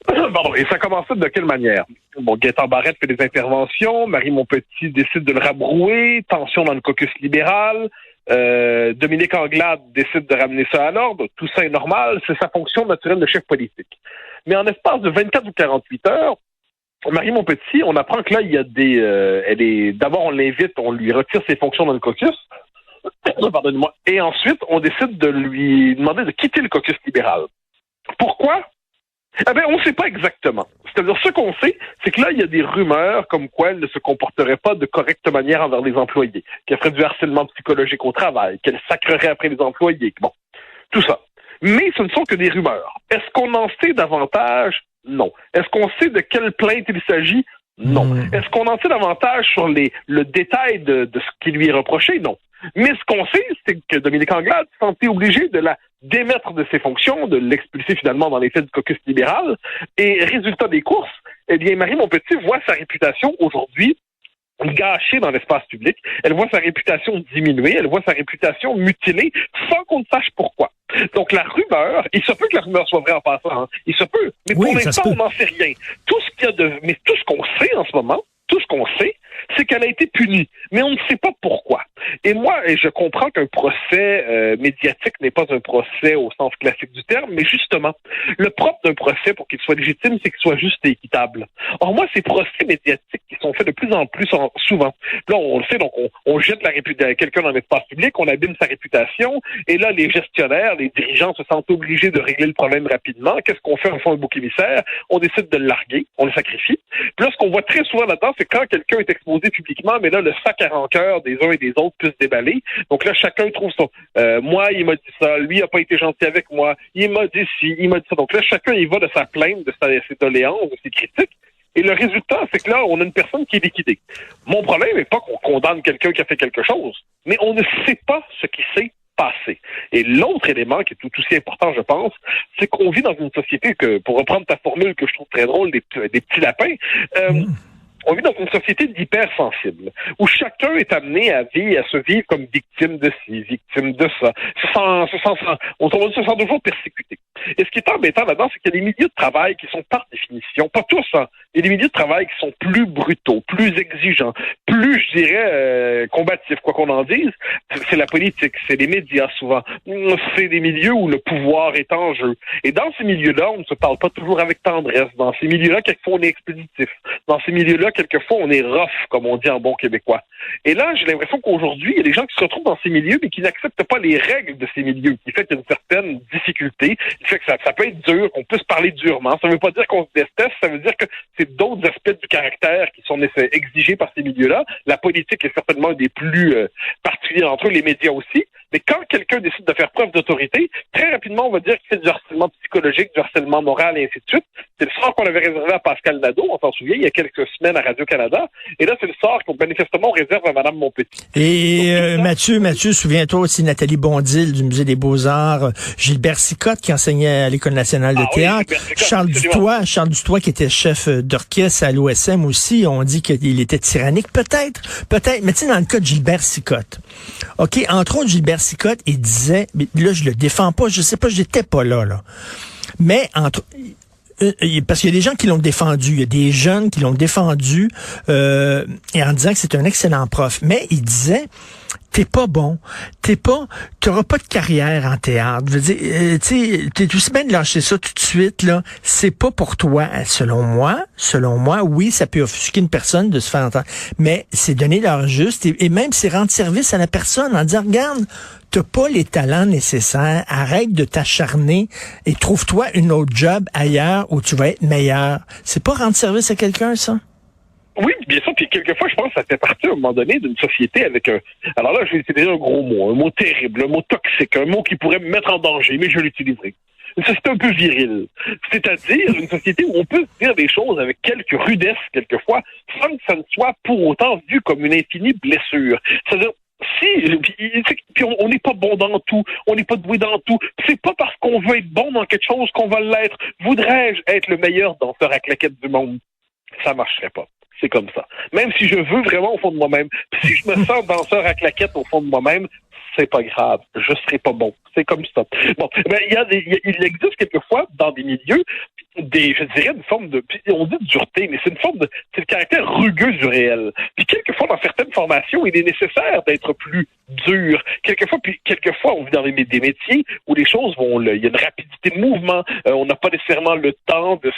S4: Pardon. Et ça commençait de quelle manière? Bon, Gaétan Barrette fait des interventions. Marie Montpetit décide de le rabrouer. Tension dans le caucus libéral. Dominique Anglade décide de ramener ça à l'ordre. Tout ça est normal. C'est sa fonction naturelle de chef politique. Mais en espace de 24 ou 48 heures, Marie Montpetit, on apprend que là, il y a d'abord, on l'invite, on lui retire ses fonctions dans le caucus. Pardonnez-moi. Et ensuite, on décide de lui demander de quitter le caucus libéral. Pourquoi? On ne sait pas exactement. C'est-à-dire, ce qu'on sait, c'est que là, il y a des rumeurs comme quoi elle ne se comporterait pas de correcte manière envers les employés, qu'elle ferait du harcèlement psychologique au travail, qu'elle sacrerait après les employés. Bon, tout ça. Mais ce ne sont que des rumeurs. Est-ce qu'on en sait davantage? Non. Est-ce qu'on sait de quelle plainte il s'agit? Non. Est-ce qu'on en sait davantage sur le détail de ce qui lui est reproché? Non. Mais ce qu'on sait, c'est que Dominique Anglade s'est senti obligé de la démettre de ses fonctions, de l'expulser finalement dans les faits du caucus libéral. Et résultat des courses, eh bien, Marie Montpetit voit sa réputation aujourd'hui gâchée dans l'espace public. Elle voit sa réputation diminuer, elle voit sa réputation mutilée sans qu'on ne sache pourquoi. Donc la rumeur, il se peut que la rumeur soit vraie en passant, hein. Il se peut, mais pour l'instant, on n'en sait rien. Mais tout ce qu'on sait en ce moment, c'est qu'elle a été punie, mais on ne sait pas pourquoi. Et moi, je comprends qu'un procès médiatique n'est pas un procès au sens classique du terme, mais justement, le propre d'un procès, pour qu'il soit légitime, c'est qu'il soit juste et équitable. Or, moi, ces procès médiatiques qui sont faits de plus en plus souvent, là, on le sait, donc on jette quelqu'un dans l'espace public, on abîme sa réputation, et là, les gestionnaires, les dirigeants se sentent obligés de régler le problème rapidement. Qu'est-ce qu'on fait? On fait un bouc émissaire, on décide de le larguer, on le sacrifie. Puis là, ce qu'on voit très souvent là-dedans, c'est quand quelqu'un est exposé publiquement, mais là, le sac à rancœur des uns et des autres peut se déballer. Donc là, chacun trouve son... moi, il m'a dit ça, lui a pas été gentil avec moi, il m'a dit ci, il m'a dit ça. Donc là, chacun, il va de sa plainte, de ses doléances, de ses critiques. Et le résultat, c'est que là, on a une personne qui est liquidée. Mon problème n'est pas qu'on condamne quelqu'un qui a fait quelque chose, mais on ne sait pas ce qui s'est passé. Et l'autre élément qui est tout aussi important, je pense, c'est qu'on vit dans une société que, pour reprendre ta formule que je trouve très drôle, des petits lapins, on vit dans une société d'hypersensibles, où chacun est amené à se vivre comme victime de ci, victime de ça. On se sent toujours persécuté. Et ce qui est embêtant là-dedans, c'est qu'il y a des milieux de travail qui sont par définition, pas tous, hein, il y a des milieux de travail qui sont plus brutaux, plus exigeants, plus, je dirais, combatifs, quoi qu'on en dise. C'est la politique, c'est les médias souvent. C'est des milieux où le pouvoir est en jeu. Et dans ces milieux-là, on ne se parle pas toujours avec tendresse. Dans ces milieux-là, quelquefois, on est expéditif. Dans ces milieux-là, quelquefois, on est rough, comme on dit en bon québécois. Et là, j'ai l'impression qu'aujourd'hui, il y a des gens qui se retrouvent dans ces milieux, mais qui n'acceptent pas les règles de ces milieux, qui fait qu'il y a une certaine difficulté, qui fait que ça peut être dur, qu'on peut se parler durement. Ça ne veut pas dire qu'on se déteste, ça veut dire que c'est d'autres aspects du caractère qui sont exigés par ces milieux-là. La politique est certainement un des plus particuliers entre eux, les médias aussi. Mais quand quelqu'un décide de faire preuve d'autorité, très rapidement, on va dire qu'il fait du harcèlement psychologique, du harcèlement moral, et ainsi de suite. C'est le sort qu'on avait réservé à Pascal Nadeau, on s'en souvient, il y a quelques semaines à Radio-Canada. Et là, c'est le sort qu'on manifestement réserve à Mme Montpetit.
S3: Et Mathieu, souviens-toi aussi Nathalie Bondil du Musée des Beaux-Arts, Gilbert Sicotte qui enseignait à l'École nationale de théâtre, Charles Dutoit qui était chef d'orchestre à l'OSM aussi, on dit qu'il était tyrannique. Peut-être, mais tu sais, dans le cas de Gilbert Sicotte, OK, entre autres, Gilbert Sicotte, il disait, mais là, je le défends pas, je sais pas, j'étais pas là. Mais parce qu'il y a des gens qui l'ont défendu, il y a des jeunes qui l'ont défendu, et en disant que c'est un excellent prof. Mais il disait, t'es pas bon, t'auras pas de carrière en théâtre. Je veux dire, t'es aussi bien de lâcher ça tout de suite, là. C'est pas pour toi. Selon moi, oui, ça peut offusquer une personne de se faire entendre. Mais c'est donner l'heure juste et même c'est rendre service à la personne en disant, regarde, t'as pas les talents nécessaires, arrête de t'acharner et trouve-toi une autre job ailleurs où tu vas être meilleur. C'est pas rendre service à quelqu'un, ça?
S4: Oui, bien sûr, puis quelquefois, je pense que ça fait partie à un moment donné d'une société avec un... Alors là, je vais utiliser un gros mot, un mot terrible, un mot toxique, un mot qui pourrait me mettre en danger, mais je l'utiliserai. Une société un peu virile. C'est-à-dire une société où on peut dire des choses avec quelques rudesses, quelquefois, sans que ça ne soit pour autant vu comme une infinie blessure. C'est-à-dire, puis on n'est pas bon dans tout, on n'est pas doué dans tout. C'est pas parce qu'on veut être bon dans quelque chose qu'on va l'être. Voudrais-je être le meilleur danseur à claquettes du monde? Ça marcherait pas. C'est comme ça. Même si je veux vraiment au fond de moi-même, si je me sens danseur à claquettes au fond de moi-même, c'est pas grave, je serai pas bon. C'est comme ça. Bon, ben, il existe quelquefois dans des milieux je dirais une forme de, on dit de dureté, mais c'est le caractère rugueux du réel. Puis quelquefois, dans certaines formations, il est nécessaire d'être plus dur. Quelquefois, on vit dans des métiers où les choses il y a une rapidité de mouvement. On n'a pas nécessairement le temps de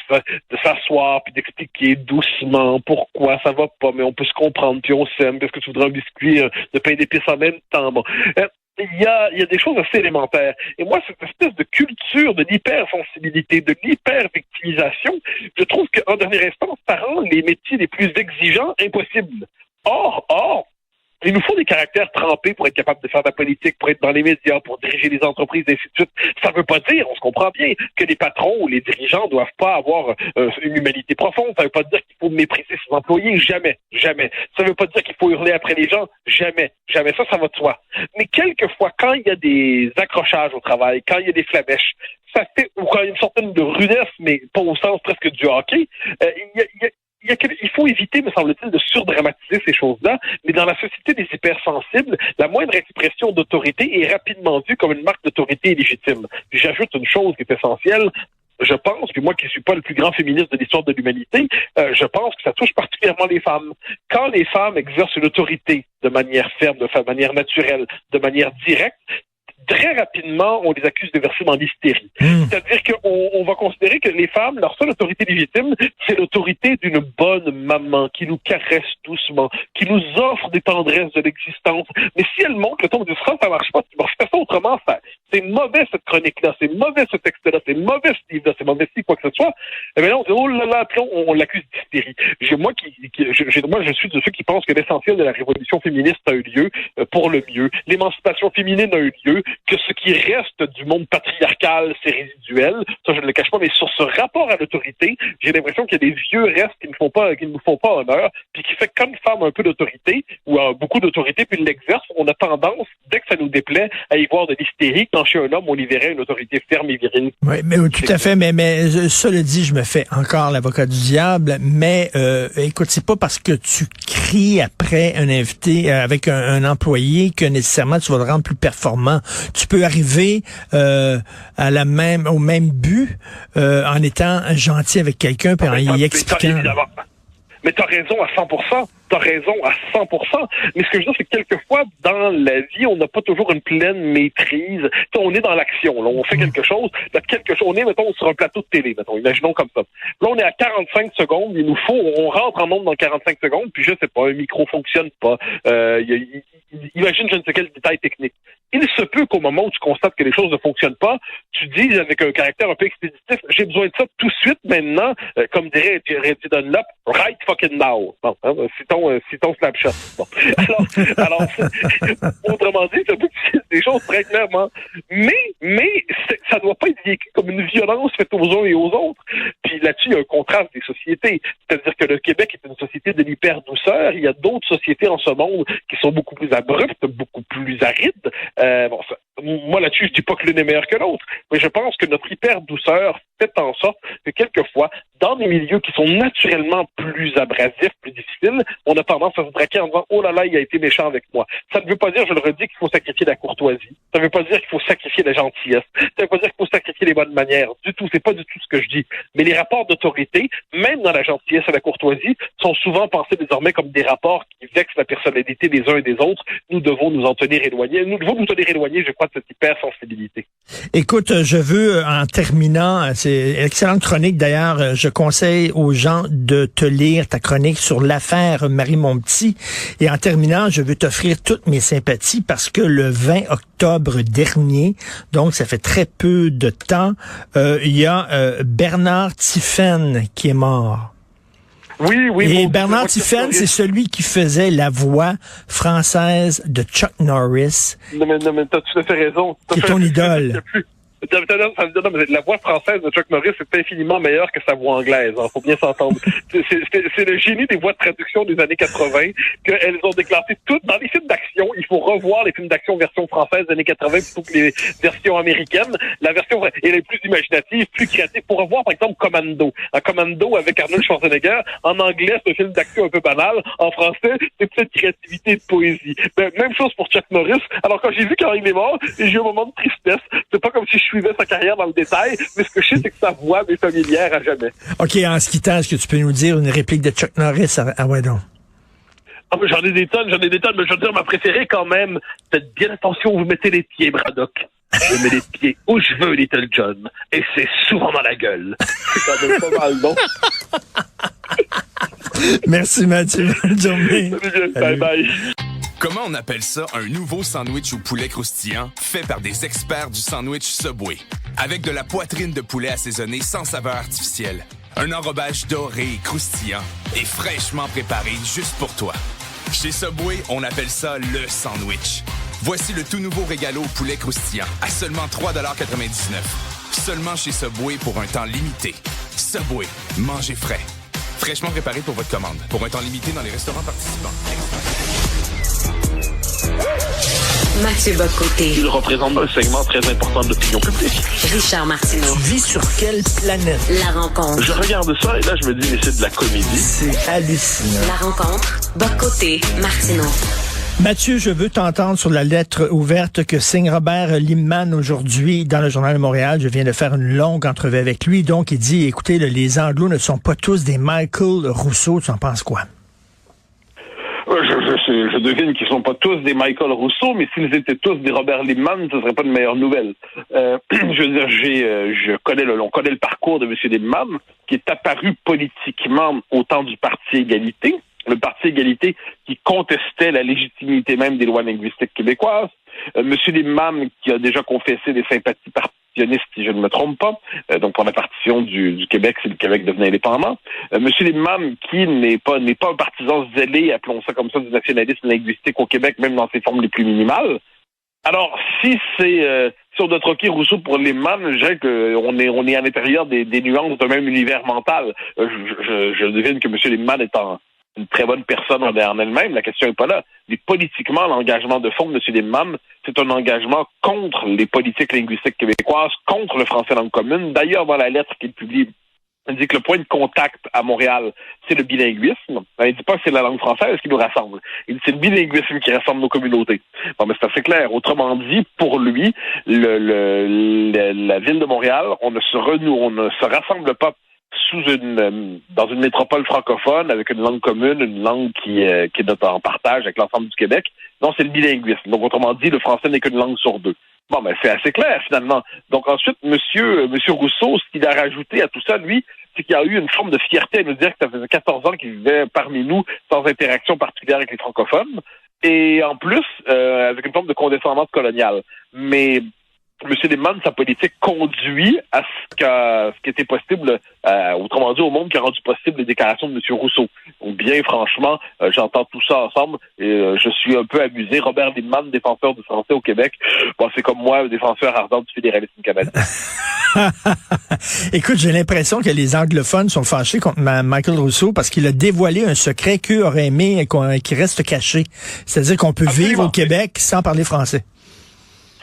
S4: s'asseoir puis d'expliquer doucement pourquoi ça va pas, mais on peut se comprendre puis on s'aime. Est-ce que tu voudrais un biscuit de pain d'épices en même temps? Bon. Il y a des choses assez élémentaires. Et moi, cette espèce de culture de l'hypersensibilité, de l'hypervictimisation, je trouve qu'en dernière instance, ça rend les métiers les plus exigeants impossibles. Or, il nous faut des caractères trempés pour être capable de faire de la politique, pour être dans les médias, pour diriger les entreprises, et ainsi de suite. Ça ne veut pas dire, on se comprend bien, que les patrons ou les dirigeants doivent pas avoir une humanité profonde. Ça ne veut pas dire qu'il faut mépriser ses employés. Jamais. Ça ne veut pas dire qu'il faut hurler après les gens. Jamais. Ça va de soi. Mais quelquefois, quand il y a des accrochages au travail, quand il y a des flamèches, ça fait, ou quand il y a une certaine de rudesse, mais pas au sens presque du hockey, il faut éviter, me semble-t-il, de surdramatiser ces choses-là, mais dans la société des hypersensibles, la moindre expression d'autorité est rapidement vue comme une marque d'autorité légitime. Puis j'ajoute une chose qui est essentielle, je pense, puis moi qui ne suis pas le plus grand féministe de l'histoire de l'humanité, je pense que ça touche particulièrement les femmes. Quand les femmes exercent une autorité de manière ferme, de manière naturelle, de manière directe, très rapidement, on les accuse de verser dans l'hystérie. C'est-à-dire qu'on va considérer que les femmes, leur seule autorité légitime, c'est l'autorité d'une bonne maman qui nous caresse doucement, qui nous offre des tendresses de l'existence. Mais si elle monte le ton du frein, ça marche pas. Tu vas faire ça autrement. C'est mauvais cette chronique-là, c'est mauvais ce texte-là, c'est mauvais ce livre-là, c'est mauvais si quoi que ce soit. Et bien là, on dit, oh là là, puis on l'accuse d'hystérie. Moi, je suis de ceux qui pensent que l'essentiel de la révolution féministe a eu lieu pour le mieux. L'émancipation féminine a eu lieu, que ce qui reste du monde patriarcal, c'est résiduel. Ça, je ne le cache pas, mais sur ce rapport à l'autorité, j'ai l'impression qu'il y a des vieux restes qui ne nous font pas honneur, puis qui fait que quand une femme a un peu d'autorité, ou a beaucoup d'autorité, puis l'exerce, on a tendance, dès que ça nous déplaît, à y voir de l'hystérie. Quand chez un homme, on y verrait une autorité ferme et virile.
S3: Oui, mais tout à fait, mais cela dit, je me fais encore l'avocat du diable, mais écoute, c'est pas parce que tu cries après un invité, avec un employé, que nécessairement tu vas le rendre plus performant. Tu peux arriver au même but en étant gentil avec quelqu'un puis en y expliquant.
S4: Mais t'as raison à 100%. Mais ce que je veux dire, c'est que quelquefois, dans la vie, on n'a pas toujours une pleine maîtrise. T'sais, on est dans l'action, là. On fait quelque chose. On est, mettons, sur un plateau de télé, mettons. Imaginons comme ça. Là, on est à 45 secondes. On rentre en onde dans 45 secondes, puis je sais pas, un micro fonctionne pas. Imagine je ne sais quel détail technique. Il se peut qu'au moment où tu constates que les choses ne fonctionnent pas, tu dises avec un caractère un peu expéditif, j'ai besoin de ça tout de suite maintenant, comme dirait Reggie Dunlop, right fucking now. Bon, hein, citons Snapchat. Bon. Alors, autrement dit, ça peut être des choses très clairement. Mais ça doit pas être vécu comme une violence faite aux uns et aux autres. Puis là-dessus, il y a un contraste des sociétés. C'est-à-dire que le Québec est une société de l'hyper-douceur. Il y a d'autres sociétés en ce monde qui sont beaucoup plus abruptes, beaucoup plus arides. Moi, là-dessus, je dis pas que l'une est meilleure que l'autre, mais je pense que notre hyper-douceur fait en sorte que quelquefois, dans des milieux qui sont naturellement plus abrasifs, plus difficiles, on a tendance à se braquer en disant « Oh là là, il a été méchant avec moi ». Ça ne veut pas dire, je le redis, qu'il faut sacrifier la courtoisie. Ça ne veut pas dire qu'il faut sacrifier la gentillesse. Ça ne veut pas dire qu'il faut sacrifier les bonnes manières. Du tout, c'est pas du tout ce que je dis. Mais les rapports d'autorité, même dans la gentillesse et la courtoisie, sont souvent pensés désormais comme des rapports qui vexent la personnalité des uns et des autres. Nous devons nous en tenir éloignés. Nous devons nous tenir éloignés, je crois, de cette hypersensibilité.
S3: Écoute, je veux, en terminant, c'est une excellente chronique d'ailleurs, je conseille aux gens de te lire ta chronique sur l'affaire Marie Montpetit. Et en terminant, je veux t'offrir toutes mes sympathies parce que le 20 octobre dernier, donc ça fait très peu de temps, il y a Bernard Tiphaine qui est mort.
S4: Oui.
S3: Et Bernard Tiphaine, c'est celui qui faisait la voix française de Chuck Norris.
S4: Non, mais t'as tout à fait raison.
S3: Qui est ton idole.
S4: La voix française de Chuck Norris est infiniment meilleure que sa voix anglaise. Faut bien s'entendre. C'est le génie des voix de traduction des années 80 qu'elles ont déclassé toutes. Dans les films d'action, il faut revoir les films d'action version française des années 80 plutôt que les versions américaines. La version elle est plus imaginative, plus créative. Pour revoir, par exemple, Commando. Un Commando avec Arnold Schwarzenegger. En anglais, c'est un film d'action un peu banal. En français, c'est peut-être créativité et de poésie. Ben, même chose pour Chuck Norris. Alors, quand j'ai vu quand il est mort, j'ai eu un moment de tristesse. C'est pas comme si je suivais sa carrière dans le détail, mais ce que je sais, c'est que sa voix m'est familière à jamais.
S3: OK, en se quittant, est-ce que tu peux nous dire une réplique de Chuck Norris? Ah ouais, donc.
S4: Ah, mais j'en ai des tonnes, mais je veux dire, ma préférée quand même, faites bien attention où vous mettez les pieds, Braddock. Je mets les pieds où je veux, Little John, et c'est souvent dans la gueule. C'est quand même pas mal, non?
S3: Merci, Mathieu. Bonne journée.
S4: Bye bye.
S8: Comment on appelle ça un nouveau sandwich au poulet croustillant fait par des experts du sandwich Subway? Avec de la poitrine de poulet assaisonnée sans saveur artificielle, un enrobage doré et croustillant et fraîchement préparé juste pour toi. Chez Subway, on appelle ça le sandwich. Voici le tout nouveau régalo au poulet croustillant à seulement 3,99 $. Seulement chez Subway pour un temps limité. Subway, mangez frais. Fraîchement préparé pour votre commande. Pour un temps limité dans les restaurants participants.
S1: Mathieu Bock-Côté.
S2: Il représente un segment très important de l'opinion publique.
S1: Richard Martineau.
S3: Tu vis sur quelle planète?
S1: La rencontre.
S2: Je regarde ça et là, je me dis, mais c'est de la comédie.
S3: C'est hallucinant.
S1: La rencontre. Bock-Côté. Martineau.
S3: Mathieu, je veux t'entendre sur la lettre ouverte que signe Robert Limman aujourd'hui dans le Journal de Montréal. Je viens de faire une longue entrevue avec lui. Donc, il dit, écoutez, les Anglos ne sont pas tous des Michael Rousseau. Tu en penses quoi?
S4: Je devine qu'ils sont pas tous des Michael Rousseau, mais s'ils étaient tous des Robert Liebman, ce serait pas une meilleure nouvelle. Je veux dire, on connaît le parcours de M. Liebman, qui est apparu politiquement au temps du Parti Égalité. Le Parti Égalité qui contestait la légitimité même des lois linguistiques québécoises. M. Liebman qui a déjà confessé des sympathies partitionniste, si je ne me trompe pas, donc pour la partition du Québec, si le Québec devenait indépendant. Monsieur Liebman, qui n'est pas un partisan zélé, appelons ça comme ça, du nationalisme linguistique au Québec, même dans ses formes les plus minimales. Alors, si on doit troquer Rousseau pour Liebman, je dirais qu'on est à l'intérieur des nuances d'un même univers mental. Je devine que monsieur Liebman est une très bonne personne en elle-même, la question n'est pas là. Mais politiquement, l'engagement de fond de M. Liebman, c'est un engagement contre les politiques linguistiques québécoises, contre le français langue commune. D'ailleurs, dans la lettre qu'il publie, il dit que le point de contact à Montréal, c'est le bilinguisme. Il dit pas que c'est la langue française qui nous rassemble. Il dit que c'est le bilinguisme qui rassemble nos communautés. Bon, mais c'est assez clair. Autrement dit, pour lui, la ville de Montréal, on ne se rassemble pas dans une métropole francophone avec une langue commune, une langue qui est en partage avec l'ensemble du Québec. Non, c'est le bilinguisme. Donc, autrement dit, le français n'est qu'une langue sur deux. Bon, ben, c'est assez clair, finalement. Donc, ensuite, Monsieur Rousseau, ce qu'il a rajouté à tout ça, lui, c'est qu'il y a eu une forme de fierté à nous dire que ça faisait 14 ans qu'il vivait parmi nous sans interaction particulière avec les francophones. Et en plus, avec une forme de condescendance coloniale. Mais M. Liebman, sa politique conduit à ce qui était possible, autrement dit, au monde qui a rendu possible les déclarations de M. Rousseau. Donc, bien franchement, j'entends tout ça ensemble et je suis un peu amusé. Robert Liebman, défenseur du français au Québec, bon, c'est comme moi, défenseur ardent du fédéralisme canadien.
S3: Écoute, j'ai l'impression que les anglophones sont fâchés contre Michael Rousseau parce qu'il a dévoilé un secret qu'eux auraient aimé qui reste caché. C'est-à-dire qu'on peut vivre au Québec sans parler français.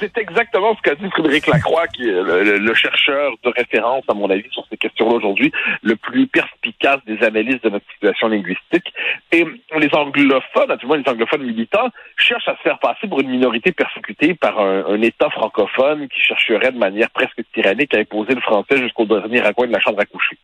S4: C'est exactement ce qu'a dit Frédéric Lacroix, qui est le chercheur de référence, à mon avis, sur ces questions-là aujourd'hui, le plus perspicace des analyses de notre situation linguistique. Et les anglophones, naturellement les anglophones militants, cherchent à se faire passer pour une minorité persécutée par un État francophone qui chercherait de manière presque tyrannique à imposer le français jusqu'au dernier recoin de la chambre à coucher.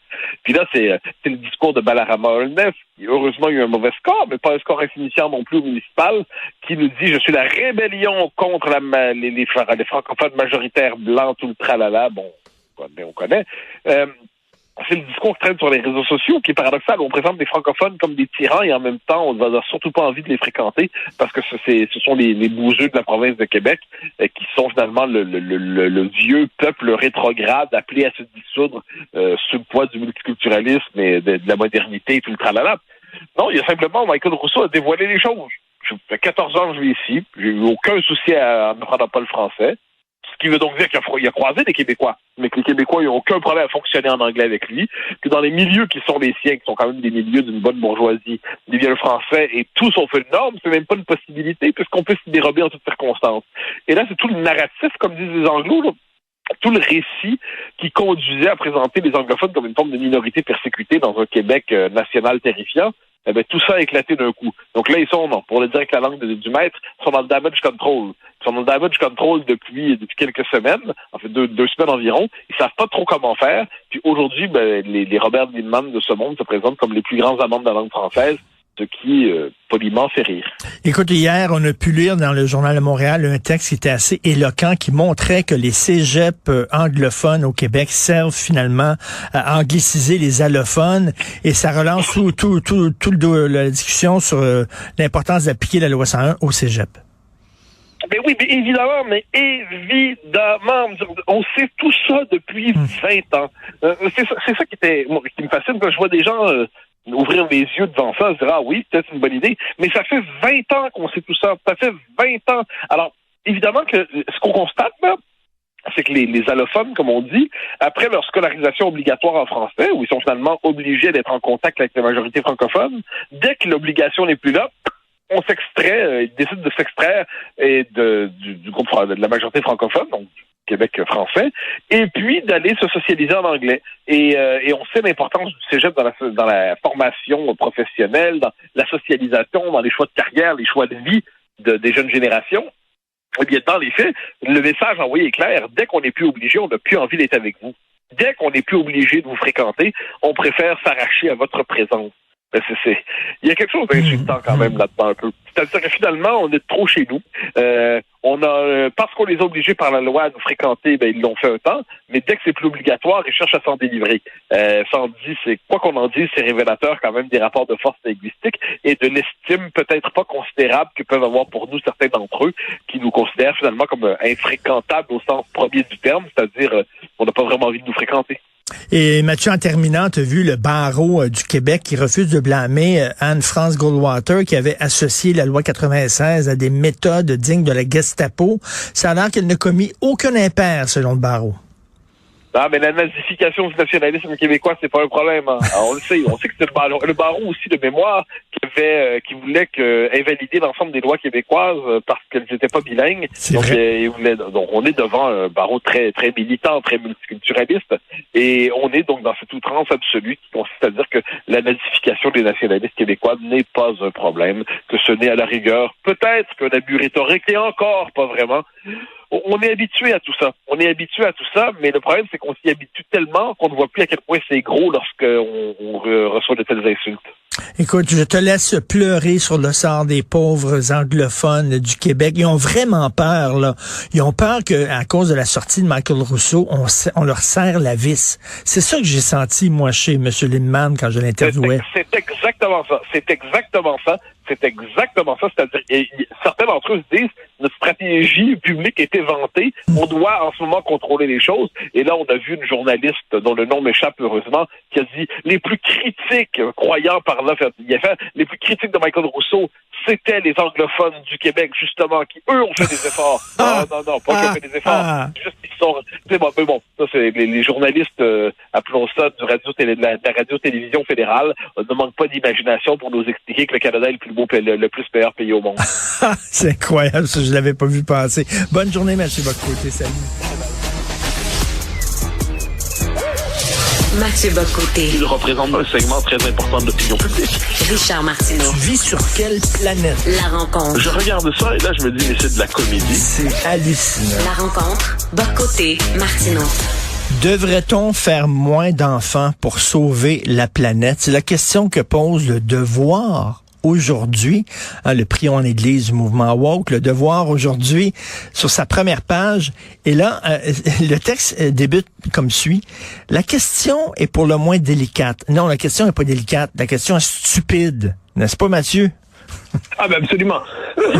S4: Puis là, c'est le discours de Balarama Holness, qui heureusement a eu un mauvais score, mais pas un score insignifiant non plus au municipal, qui nous dit « Je suis la rébellion contre les francophones majoritaires blancs, tout le tralala », bon, on connaît. C'est le discours qui traîne sur les réseaux sociaux, qui est paradoxal. On présente des francophones comme des tyrans et en même temps, on n'a surtout pas envie de les fréquenter parce que ce sont les bougeux de la province de Québec qui sont finalement le vieux peuple rétrograde appelé à se dissoudre sous le poids du multiculturalisme et de la modernité et tout le tralala. Non, il y a simplement, Michael Rousseau a dévoilé les choses. Ça fait 14 ans que je vis ici. J'ai eu aucun souci à ne prendre pas le français. Ce qui veut donc dire qu'il a croisé des Québécois, mais que les Québécois n'ont aucun problème à fonctionner en anglais avec lui, que dans les milieux qui sont les siens, qui sont quand même des milieux d'une bonne bourgeoisie, il bien le français et tout sauf une norme, c'est même pas une possibilité, puisqu'on peut s'y dérober en toutes circonstances. Et là, c'est tout le narratif, comme disent les Anglos, là, tout le récit qui conduisait à présenter les anglophones comme une forme de minorité persécutée dans un Québec national terrifiant. Eh bien, tout ça a éclaté d'un coup. Donc là, ils sont, pour le dire avec la langue du maître, ils sont dans le damage control. Ils sont dans le damage control depuis quelques semaines, en fait deux semaines environ. Ils savent pas trop comment faire. Puis aujourd'hui, les Robert Lindman de ce monde se présentent comme les plus grands amants de la langue française, ce qui, poliment, fait rire.
S3: Écoute, hier, on a pu lire dans le Journal de Montréal un texte qui était assez éloquent, qui montrait que les cégeps anglophones au Québec servent finalement à angliciser les allophones, et ça relance la discussion sur l'importance d'appliquer la loi 101 au cégep.
S4: Mais oui, mais évidemment. On sait tout ça depuis 20 ans. C'est ça qui me fascine quand je vois des gens ouvrir les yeux devant ça, se dire, ah oui, peut-être une bonne idée. Mais ça fait 20 ans qu'on sait tout ça. Ça fait 20 ans. Alors, évidemment que ce qu'on constate, là, c'est que les allophones, comme on dit, après leur scolarisation obligatoire en français, où ils sont finalement obligés d'être en contact avec la majorité francophone, dès que l'obligation n'est plus là, on s'extrait, ils décident de s'extraire du groupe de la majorité francophone, donc du Québec français, et puis d'aller se socialiser en anglais. Et on sait l'importance du cégep dans la formation professionnelle, dans la socialisation, dans les choix de carrière, les choix de vie des jeunes générations. Eh bien, dans les faits, le message envoyé est clair. Dès qu'on n'est plus obligé, on n'a plus envie d'être avec vous. Dès qu'on n'est plus obligé de vous fréquenter, on préfère s'arracher à votre présence. Il y a quelque chose d'insultant quand même là-dedans un peu. C'est-à-dire que finalement, on est trop chez nous. Parce qu'on les a obligés par la loi à nous fréquenter, ils l'ont fait un temps, mais dès que c'est plus obligatoire, ils cherchent à s'en délivrer. Quoi qu'on en dise, c'est révélateur quand même des rapports de force linguistiques et de l'estime peut-être pas considérable que peuvent avoir pour nous certains d'entre eux, qui nous considèrent finalement comme infréquentables au sens premier du terme, c'est-à-dire on n'a pas vraiment envie de nous fréquenter.
S3: Et Mathieu, en terminant, tu as vu le barreau du Québec qui refuse de blâmer Anne-France Goldwater, qui avait associé la loi 96 à des méthodes dignes de la Gestapo. Ça a l'air qu'elle n'a commis aucun impair, selon le barreau.
S4: Non, mais la nazification du nationalisme québécois, c'est pas un problème. Hein. Alors, on le sait. On sait que c'est le barreau aussi de mémoire qui voulait invalider l'ensemble des lois québécoises parce qu'elles n'étaient pas bilingues. Donc, on est devant un barreau très, très militant, très multiculturaliste. Et on est donc dans cette outrance absolue qui consiste à dire que la nazification des nationalistes québécois n'est pas un problème, que ce n'est à la rigueur peut-être qu'un abus rhétorique et encore pas vraiment. On est habitué à tout ça. Mais le problème, c'est qu'on s'y habitue tellement qu'on ne voit plus à quel point c'est gros lorsqu'on reçoit de telles insultes.
S3: Écoute, je te laisse pleurer sur le sort des pauvres anglophones du Québec. Ils ont vraiment peur, là. Ils ont peur qu'à cause de la sortie de Michael Rousseau, on leur serre la vis. C'est ça que j'ai senti, moi, chez M. Lindman, quand je l'interviewais.
S4: C'est exactement ça. C'est-à-dire, certains d'entre eux se disent, notre stratégie publique est éventée. On doit, en ce moment, contrôler les choses. Et là, on a vu une journaliste, dont le nom m'échappe heureusement, qui a dit, les plus critiques, croyant par là, les plus critiques de Michael Rousseau, c'était les anglophones du Québec, justement, qui, eux, ont fait des efforts. Non, pas qu'ils ont fait des efforts. Juste qu'ils sont... bon, ça, c'est les journalistes, appelons ça, de la radio-télévision fédérale, ne manquent pas d'imagination pour nous expliquer que le Canada est le plus meilleur pays au monde.
S3: C'est incroyable, ça, je l'avais pas vu passer. Bonne journée, M. Bock-Côté. Salut.
S1: Mathieu Bock-Côté.
S2: Il représente un segment très important de l'opinion publique.
S1: Richard Martineau.
S3: Tu vis sur quelle planète?
S1: La rencontre.
S2: Je regarde ça et là, je me dis, mais c'est de la comédie.
S3: C'est hallucinant.
S1: La rencontre. Bock-Côté. Martineau.
S3: Devrait-on faire moins d'enfants pour sauver la planète? C'est la question que pose le Devoir aujourd'hui, le prix en Église du mouvement woke, le Devoir aujourd'hui sur sa première page. Et là, le texte débute comme suit. La question est pour le moins délicate. Non, la question n'est pas délicate. La question est stupide. N'est-ce pas, Mathieu?
S4: Ah ben absolument.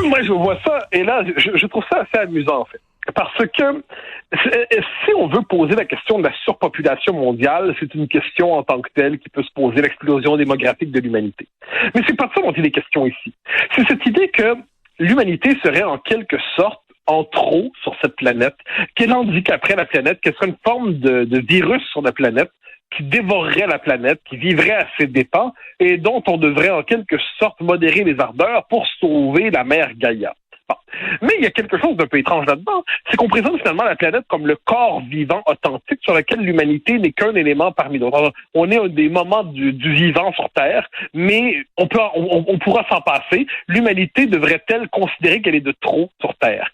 S4: Moi, je vois ça et là, je trouve ça assez amusant, en fait. Parce que si on veut poser la question de la surpopulation mondiale, c'est une question en tant que telle qui peut se poser l'explosion démographique de l'humanité. Mais c'est pas de ça dont il est question ici. C'est cette idée que l'humanité serait en quelque sorte en trop sur cette planète, qu'elle handicaperait la planète, qu'elle serait une forme de virus sur la planète, qui dévorerait la planète, qui vivrait à ses dépens, et dont on devrait en quelque sorte modérer les ardeurs pour sauver la mère Gaïa. Bon. Mais il y a quelque chose d'un peu étrange là-dedans, c'est qu'on présente finalement la planète comme le corps vivant authentique sur lequel l'humanité n'est qu'un élément parmi d'autres. Alors, on est à des moments du vivant sur Terre, mais on pourra s'en passer. L'humanité devrait-elle considérer qu'elle est de trop sur Terre?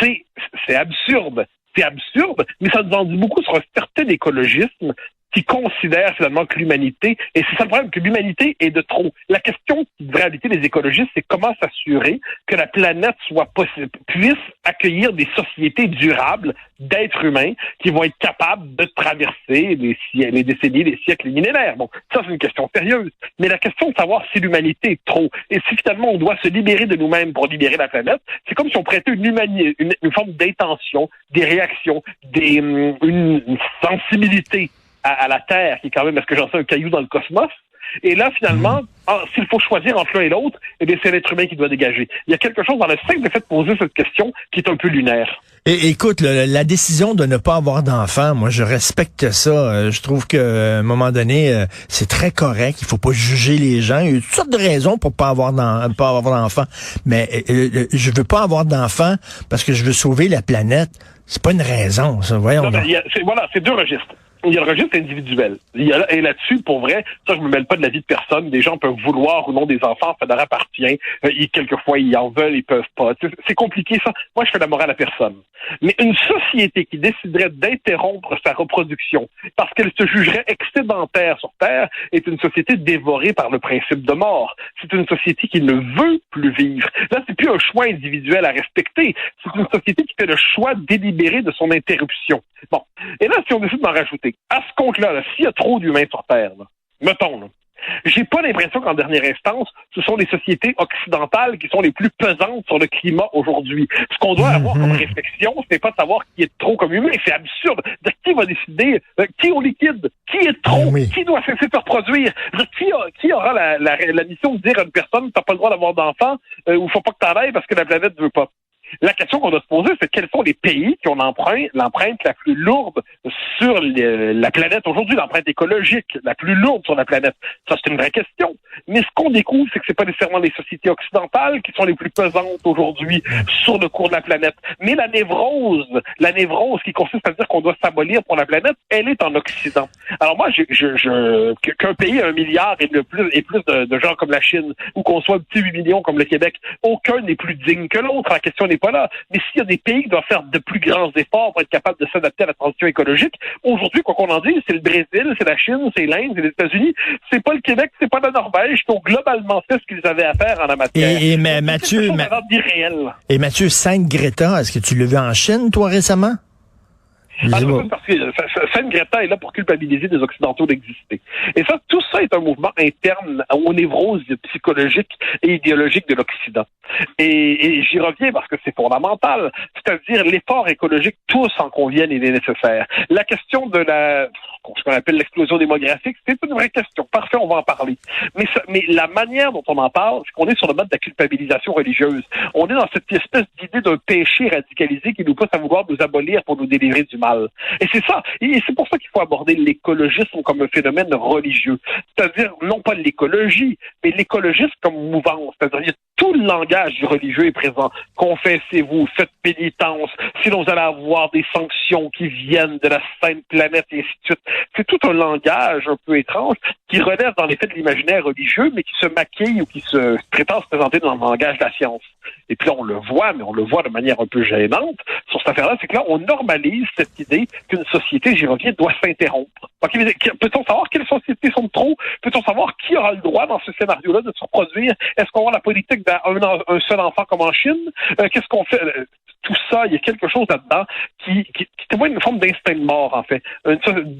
S4: C'est absurde. C'est absurde, mais ça nous en dit beaucoup sur un certain écologisme qui considère finalement que l'humanité, et c'est ça le problème, que l'humanité est de trop. La question qui devrait habiter les écologistes, c'est comment s'assurer que la planète puisse accueillir des sociétés durables d'êtres humains qui vont être capables de traverser les décennies, les siècles, les millénaires. Bon, ça c'est une question sérieuse. Mais la question de savoir si l'humanité est trop, et si finalement on doit se libérer de nous-mêmes pour libérer la planète, c'est comme si on prêtait une forme d'intention, des réactions, une sensibilité à la Terre, qui est quand même, est-ce que j'en sais, un caillou dans le cosmos. Et là, finalement, s'il faut choisir entre l'un et l'autre, eh bien, c'est l'être humain qui doit dégager. Il y a quelque chose dans le simple fait de poser cette question qui est un peu lunaire.
S3: Et écoute, la décision de ne pas avoir d'enfant, moi, je respecte ça. Je trouve qu'à un moment donné, c'est très correct. Il faut pas juger les gens. Il y a toutes sortes de raisons pour pas avoir d'enfant. Mais je veux pas avoir d'enfant parce que je veux sauver la planète. C'est pas une raison, ça. Voyons.
S4: Non, c'est deux registres. Il y a le registre individuel. Et là-dessus, pour vrai, ça, je me mêle pas de la vie de personne. Des gens peuvent vouloir ou non des enfants, ça leur appartient. Quelquefois, ils en veulent, ils peuvent pas. C'est compliqué, ça. Moi, je fais la morale à personne. Mais une société qui déciderait d'interrompre sa reproduction parce qu'elle se jugerait excédentaire sur Terre est une société dévorée par le principe de mort. C'est une société qui ne veut plus vivre. Là, c'est plus un choix individuel à respecter. C'est une société qui fait le choix délibéré de son interruption. Bon. Et là, si on décide d'en rajouter, à ce compte-là, s'il y a trop d'humains sur Terre, mettons, j'ai pas l'impression qu'en dernière instance, ce sont les sociétés occidentales qui sont les plus pesantes sur le climat aujourd'hui. Ce qu'on doit avoir comme réflexion, c'est pas de savoir qui est trop comme humain. C'est absurde. Qui va décider qui on liquide, qui est trop, qui doit cesser de se reproduire, qui aura la mission de dire à une personne t'as pas le droit d'avoir d'enfants ou faut pas que t'en ailles parce que la planète veut pas. La question qu'on doit se poser, c'est quels sont les pays qui ont l'empreinte la plus lourde sur la planète aujourd'hui, l'empreinte écologique la plus lourde sur la planète. Ça, c'est une vraie question. Mais ce qu'on découvre, c'est que c'est pas nécessairement les sociétés occidentales qui sont les plus pesantes aujourd'hui sur le cours de la planète. Mais la névrose qui consiste à dire qu'on doit s'abolir pour la planète, elle est en Occident. Alors moi, qu'un pays a 1 milliard et plus de gens comme la Chine, ou qu'on soit un petit 8 millions comme le Québec, aucun n'est plus digne que l'autre. La question n'est pas là. Mais s'il y a des pays qui doivent faire de plus grands efforts pour être capables de s'adapter à la transition écologique, aujourd'hui, quoi qu'on en dise, c'est le Brésil, c'est la Chine, c'est l'Inde, c'est les États-Unis, c'est pas le Québec, c'est pas la Norvège, qui ont globalement fait ce qu'ils avaient à faire en la matière.
S3: Mais Mathieu, Sainte Greta, est-ce que tu l'as vu en Chine, toi, récemment?
S4: Parce que Sainte Greta est là pour culpabiliser des Occidentaux d'exister. Et ça, tout ça est un mouvement interne aux névroses psychologiques et idéologiques de l'Occident. Et j'y reviens parce que c'est fondamental. C'est-à-dire, l'effort écologique, tous en conviennent, il est nécessaire. La question de ce qu'on appelle l'explosion démographique, c'est une vraie question. Parfait, on va en parler. Mais la manière dont on en parle, c'est qu'on est sur le mode de la culpabilisation religieuse. On est dans cette espèce d'idée d'un péché radicalisé qui nous pousse à vouloir nous abolir pour nous délivrer du mal. Et c'est ça. Et c'est pour ça qu'il faut aborder l'écologisme comme un phénomène religieux. C'est-à-dire, non pas l'écologie, mais l'écologisme comme mouvance. C'est-à-dire, tout le langage du religieux est présent. Confessez-vous, faites pénitence, sinon vous allez avoir des sanctions qui viennent de la sainte planète, et ainsi de suite. C'est tout un langage un peu étrange qui relève dans les faits de l'imaginaire religieux, mais qui se maquille ou qui se prétend se présenter dans le langage de la science. Et puis là, on le voit, mais on le voit de manière un peu gênante sur cette affaire-là, c'est que là, on normalise cette idée qu'une société, j'y reviens, doit s'interrompre. Okay, peut-on savoir quelles sociétés sont trop? Peut-on savoir qui aura le droit dans ce scénario-là de se reproduire? Est-ce qu'on va la politique d'un seul enfant comme en Chine? Qu'est-ce qu'on fait? Tout ça, il y a quelque chose là-dedans qui témoigne d'une forme d'instinct de mort, en fait.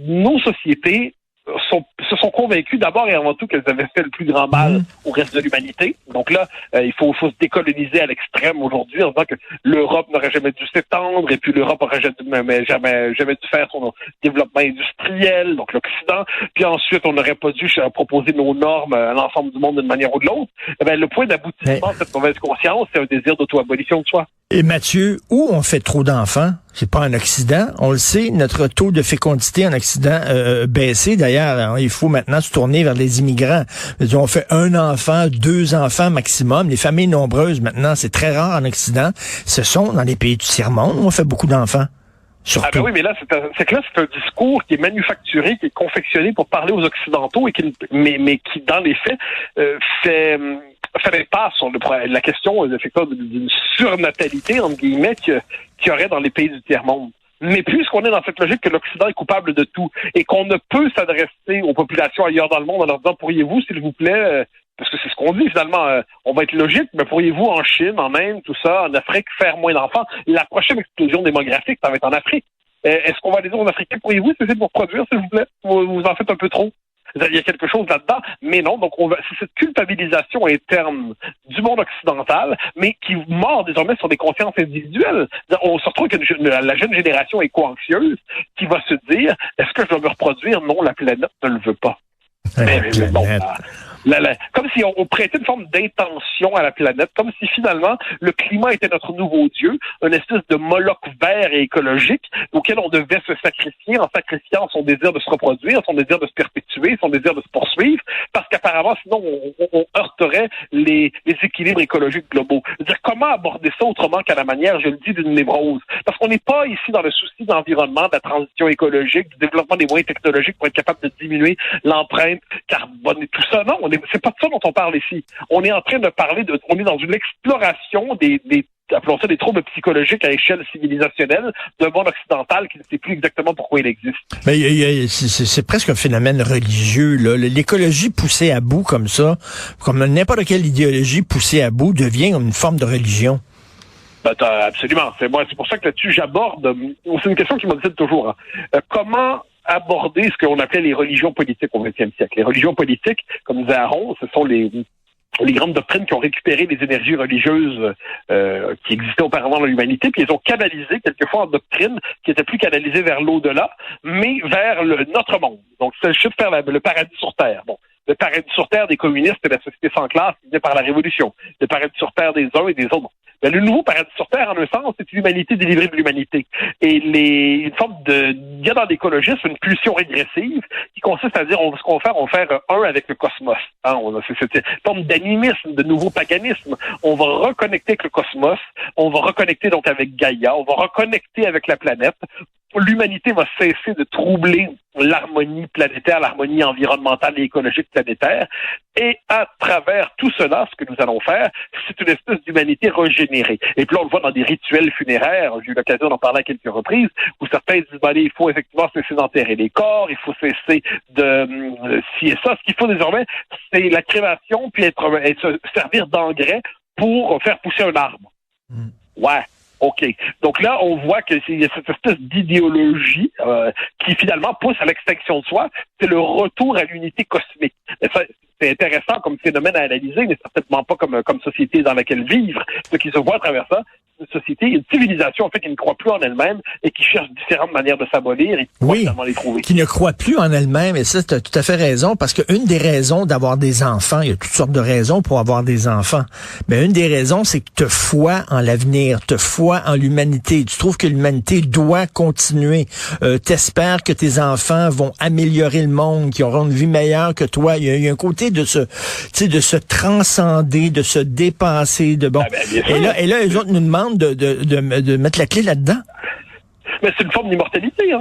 S4: Nos sociétés se sont convaincus d'abord et avant tout qu'elles avaient fait le plus grand mal au reste de l'humanité. Donc là, il faut se décoloniser à l'extrême aujourd'hui en disant que l'Europe n'aurait jamais dû s'étendre et puis l'Europe aurait jamais dû faire son développement industriel, donc l'Occident. Puis ensuite, on n'aurait pas dû proposer nos normes à l'ensemble du monde d'une manière ou de l'autre. Eh bien, le point d'aboutissement de cette mauvaise conscience, c'est un désir d'auto-abolition de soi.
S3: Et Mathieu, où on fait trop d'enfants, c'est pas en Occident. On le sait, notre taux de fécondité en Occident baissé. D'ailleurs, il faut maintenant se tourner vers les immigrants. On fait 1 enfant, 2 enfants maximum. Les familles nombreuses, maintenant, c'est très rare en Occident. Ce sont dans les pays du tiers-monde où on fait beaucoup d'enfants. Surtout.
S4: Ah ben oui, mais là, c'est que là, c'est un discours qui est manufacturé, qui est confectionné pour parler aux Occidentaux et mais qui, dans les faits, fait l'impasse sur la question effectivement d'une surnatalité, entre guillemets, qu'il y aurait dans les pays du tiers-monde. Mais puisqu'on est dans cette logique que l'Occident est coupable de tout et qu'on ne peut s'adresser aux populations ailleurs dans le monde en leur disant « Pourriez-vous, s'il vous plaît, parce que c'est ce qu'on dit finalement, on va être logique, mais pourriez-vous en Chine, en Inde, tout ça, en Afrique, faire moins d'enfants? La prochaine explosion démographique, ça va être en Afrique. Est-ce qu'on va aller dire aux Africains, pourriez-vous essayer de vous reproduire, s'il vous plaît? Vous en faites un peu trop. Il y a quelque chose là-dedans, mais non. Donc, c'est cette culpabilisation interne du monde occidental, mais qui mord désormais sur des consciences individuelles. On se retrouve que la jeune génération est co-anxieuse, qui va se dire, est-ce que je dois me reproduire? Non, la planète ne le veut pas. Mais bon, comme si on prêtait une forme d'intention à la planète, comme si finalement le climat était notre nouveau dieu, une espèce de Moloch vert et écologique auquel on devait se sacrifier en sacrifiant son désir de se reproduire, son désir de se perpétuer, son désir de se poursuivre, parce qu'apparemment sinon on heurterait les équilibres écologiques globaux. C'est-à-dire, comment aborder ça autrement qu'à la manière, je le dis, d'une névrose? Parce qu'on n'est pas ici dans le souci de l'environnement, de la transition écologique, du développement des moyens technologiques pour être capable de diminuer l'empreinte carbone et tout ça. Non, c'est pas de ça dont on parle ici. On est en train de parler on est dans une exploration appelons ça des troubles psychologiques à échelle civilisationnelle d'un monde occidental qui ne sait plus exactement pourquoi il existe.
S3: Mais c'est presque un phénomène religieux, là. L'écologie poussée à bout comme ça, comme n'importe quelle idéologie poussée à bout, devient une forme de religion.
S4: Absolument. C'est pour ça que là-dessus, j'aborde. C'est une question qui m'obsède toujours. Comment aborder ce qu'on appelait les religions politiques au XXe siècle? Les religions politiques, comme disait Aron, ce sont les grandes doctrines qui ont récupéré les énergies religieuses qui existaient auparavant dans l'humanité, puis ils ont canalisé quelquefois en doctrines qui étaient plus canalisées vers l'au-delà, mais vers notre monde. Donc, c'est le faire le paradis sur Terre. Bon. Le paradis sur Terre des communistes et de la société sans classe qui venait par la Révolution. Le paradis sur Terre des uns et des autres. Mais le nouveau paradis sur Terre, en un sens, c'est l'humanité délivrée de l'humanité. Et une forme il y a dans l'écologisme une pulsion régressive qui consiste à dire, ce qu'on va faire un avec le cosmos. C'est une forme d'animisme, de nouveau paganisme. On va reconnecter avec le cosmos, on va reconnecter donc avec Gaïa, on va reconnecter avec la planète. L'humanité va cesser de troubler l'harmonie planétaire, l'harmonie environnementale et écologique planétaire. Et à travers tout cela, ce que nous allons faire, c'est une espèce d'humanité régénérée. Et puis là, on le voit dans des rituels funéraires. J'ai eu l'occasion d'en parler à quelques reprises, où certains disent, allez, il faut effectivement cesser d'enterrer les corps, il faut cesser de ci et ça. Ce qu'il faut désormais, c'est la crémation, puis se servir d'engrais pour faire pousser un arbre. Ouais. OK. Donc là, on voit qu'il y a cette espèce d'idéologie qui finalement pousse à l'extinction de soi. C'est le retour à l'unité cosmique. Et ça, c'est intéressant comme phénomène à analyser, mais certainement pas comme société dans laquelle vivre. Ce qui se voit à travers ça, une société, une civilisation en fait qui ne croit plus en elle-même et qui cherche différentes manières de s'abolir et qui croit finalement les trouver.
S3: Qui ne croit plus en elle-même, et ça, tu as tout à fait raison, parce qu'une des raisons d'avoir des enfants, il y a toutes sortes de raisons pour avoir des enfants, mais une des raisons, c'est que tu as foi en l'avenir, tu as foi en l'humanité, tu trouves que l'humanité doit continuer, t'espères que tes enfants vont améliorer le monde, qu'ils auront une vie meilleure que toi, il y a un côté de se transcender, de se dépasser, de bon. Et là, les autres nous demandent de mettre la clé là-dedans.
S4: Mais c'est une forme d'immortalité.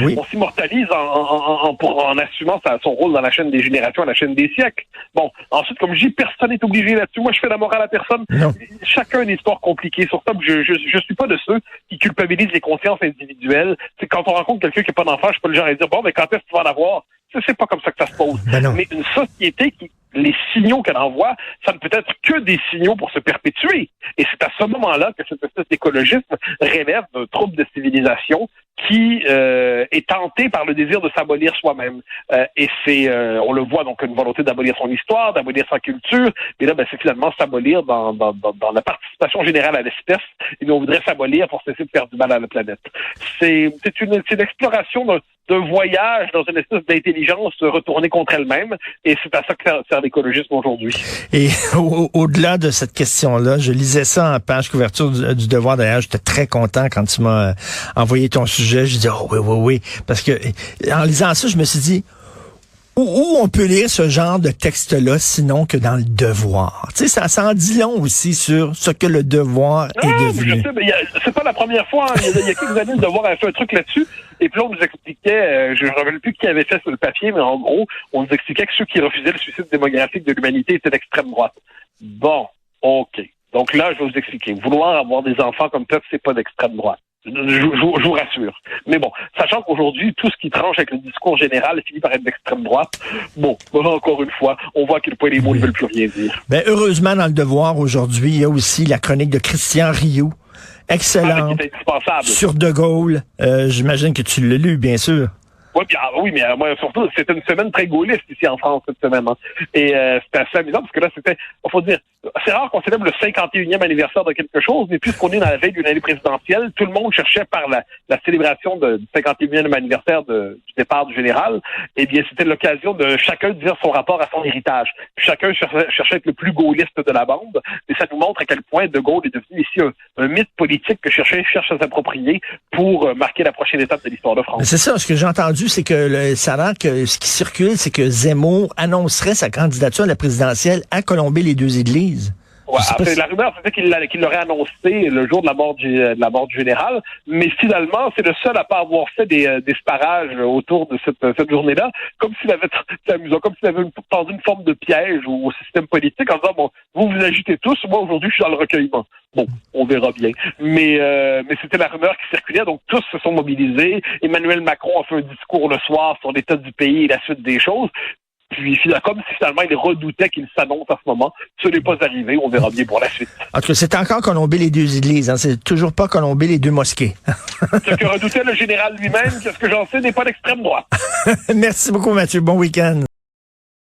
S4: Oui. On s'immortalise en assumant son rôle dans la chaîne des générations, à la chaîne des siècles. Bon, ensuite, comme je dis, personne n'est obligé là-dessus. Moi, je fais la morale à personne. Non. Chacun a une histoire compliquée. Sur ça, je suis pas de ceux qui culpabilisent les consciences individuelles. C'est quand on rencontre quelqu'un qui n'a pas d'enfant, je suis pas le genre à dire, bon, mais quand est-ce que tu vas en avoir? C'est pas comme ça que ça se pose. Mais une société les signaux qu'elle envoie, ça ne peut être que des signaux pour se perpétuer. Et c'est à ce moment-là que cette espèce d'écologisme relève d'un trouble de civilisation qui est tenté par le désir de s'abolir soi-même. Et c'est, on le voit, donc une volonté d'abolir son histoire, d'abolir sa culture, et là, c'est finalement s'abolir dans la participation générale à l'espèce, et nous, on voudrait s'abolir pour cesser de faire du mal à la planète. C'est une exploration d'un voyage dans une espèce d'intelligence retournée contre elle-même, et c'est à ça que sert l'écologisme aujourd'hui.
S3: Et au-delà de cette question-là, je lisais ça en page couverture du Devoir. D'ailleurs, j'étais très content quand tu m'as envoyé ton sujet. Je dis oui, parce que en lisant ça, je me suis dit, où on peut lire ce genre de texte-là, sinon que dans le Devoir? Tu sais, ça en dit long aussi sur ce que le Devoir est devenu.
S4: Je sais, mais c'est pas la première fois. Hein. Il y a quelques années, le Devoir avait fait un truc là-dessus. Et puis là, on nous expliquait, je ne me rappelle plus qui avait fait sur le papier, mais en gros, on nous expliquait que ceux qui refusaient le suicide démographique de l'humanité étaient d'extrême droite. Bon, OK. Donc là, je vais vous expliquer. Vouloir avoir des enfants comme peuple, c'est pas d'extrême droite. Je vous rassure. Mais bon, sachant qu'aujourd'hui, tout ce qui tranche avec le discours général finit par être d'extrême droite, bon, encore une fois, on voit à quel point les mots ne veulent plus rien dire.
S3: Heureusement, dans le Devoir, aujourd'hui, il y a aussi la chronique de Christian Rioux. Excellente. Sur De Gaulle. J'imagine que tu l'as lu, bien sûr.
S4: Oui, mais moi, surtout, c'était une semaine très gaulliste ici en France cette semaine. Hein. Et c'était assez amusant parce que là, faut dire, c'est rare qu'on célèbre le 51e anniversaire de quelque chose, mais puisqu'on est dans la veille d'une année présidentielle, tout le monde cherchait par la célébration du 51e anniversaire du départ du général, eh bien, c'était l'occasion de chacun dire son rapport à son héritage. Chacun cherchait à être le plus gaulliste de la bande, et ça nous montre à quel point De Gaulle est devenu ici un mythe politique que chacun cherche à s'approprier pour marquer la prochaine étape de l'histoire de France.
S3: C'est ça, ce que j'ai entendu, c'est que ça a l'air que ce qui circule, c'est que Zemmour annoncerait sa candidature à la présidentielle à Colombey-les-Deux-Églises.
S4: Ouais, après, la rumeur, c'était qu'il l'aurait annoncé le jour de la mort du général, mais finalement, c'est le seul à pas avoir fait des sparages autour de cette journée-là, comme s'il avait, c'est amusant, comme s'il avait tendu une forme de piège au système politique en disant, bon, vous agitez tous, moi aujourd'hui je suis dans le recueillement. Bon, on verra bien. Mais c'était la rumeur qui circulait, donc tous se sont mobilisés. Emmanuel Macron a fait un discours le soir sur l'état du pays et la suite des choses. Puis, comme si finalement, il redoutait qu'il s'annonce à ce moment. Ce n'est pas arrivé. On verra bien pour la suite.
S3: En tout cas, c'est encore Colombey-les-Deux-Églises. Hein. C'est toujours pas Colombey-les-Deux-Mosquées.
S4: Ce que redoutait le général lui-même, qu'est-ce que j'en sais, n'est pas d'extrême droite.
S3: Merci beaucoup, Mathieu. Bon week-end.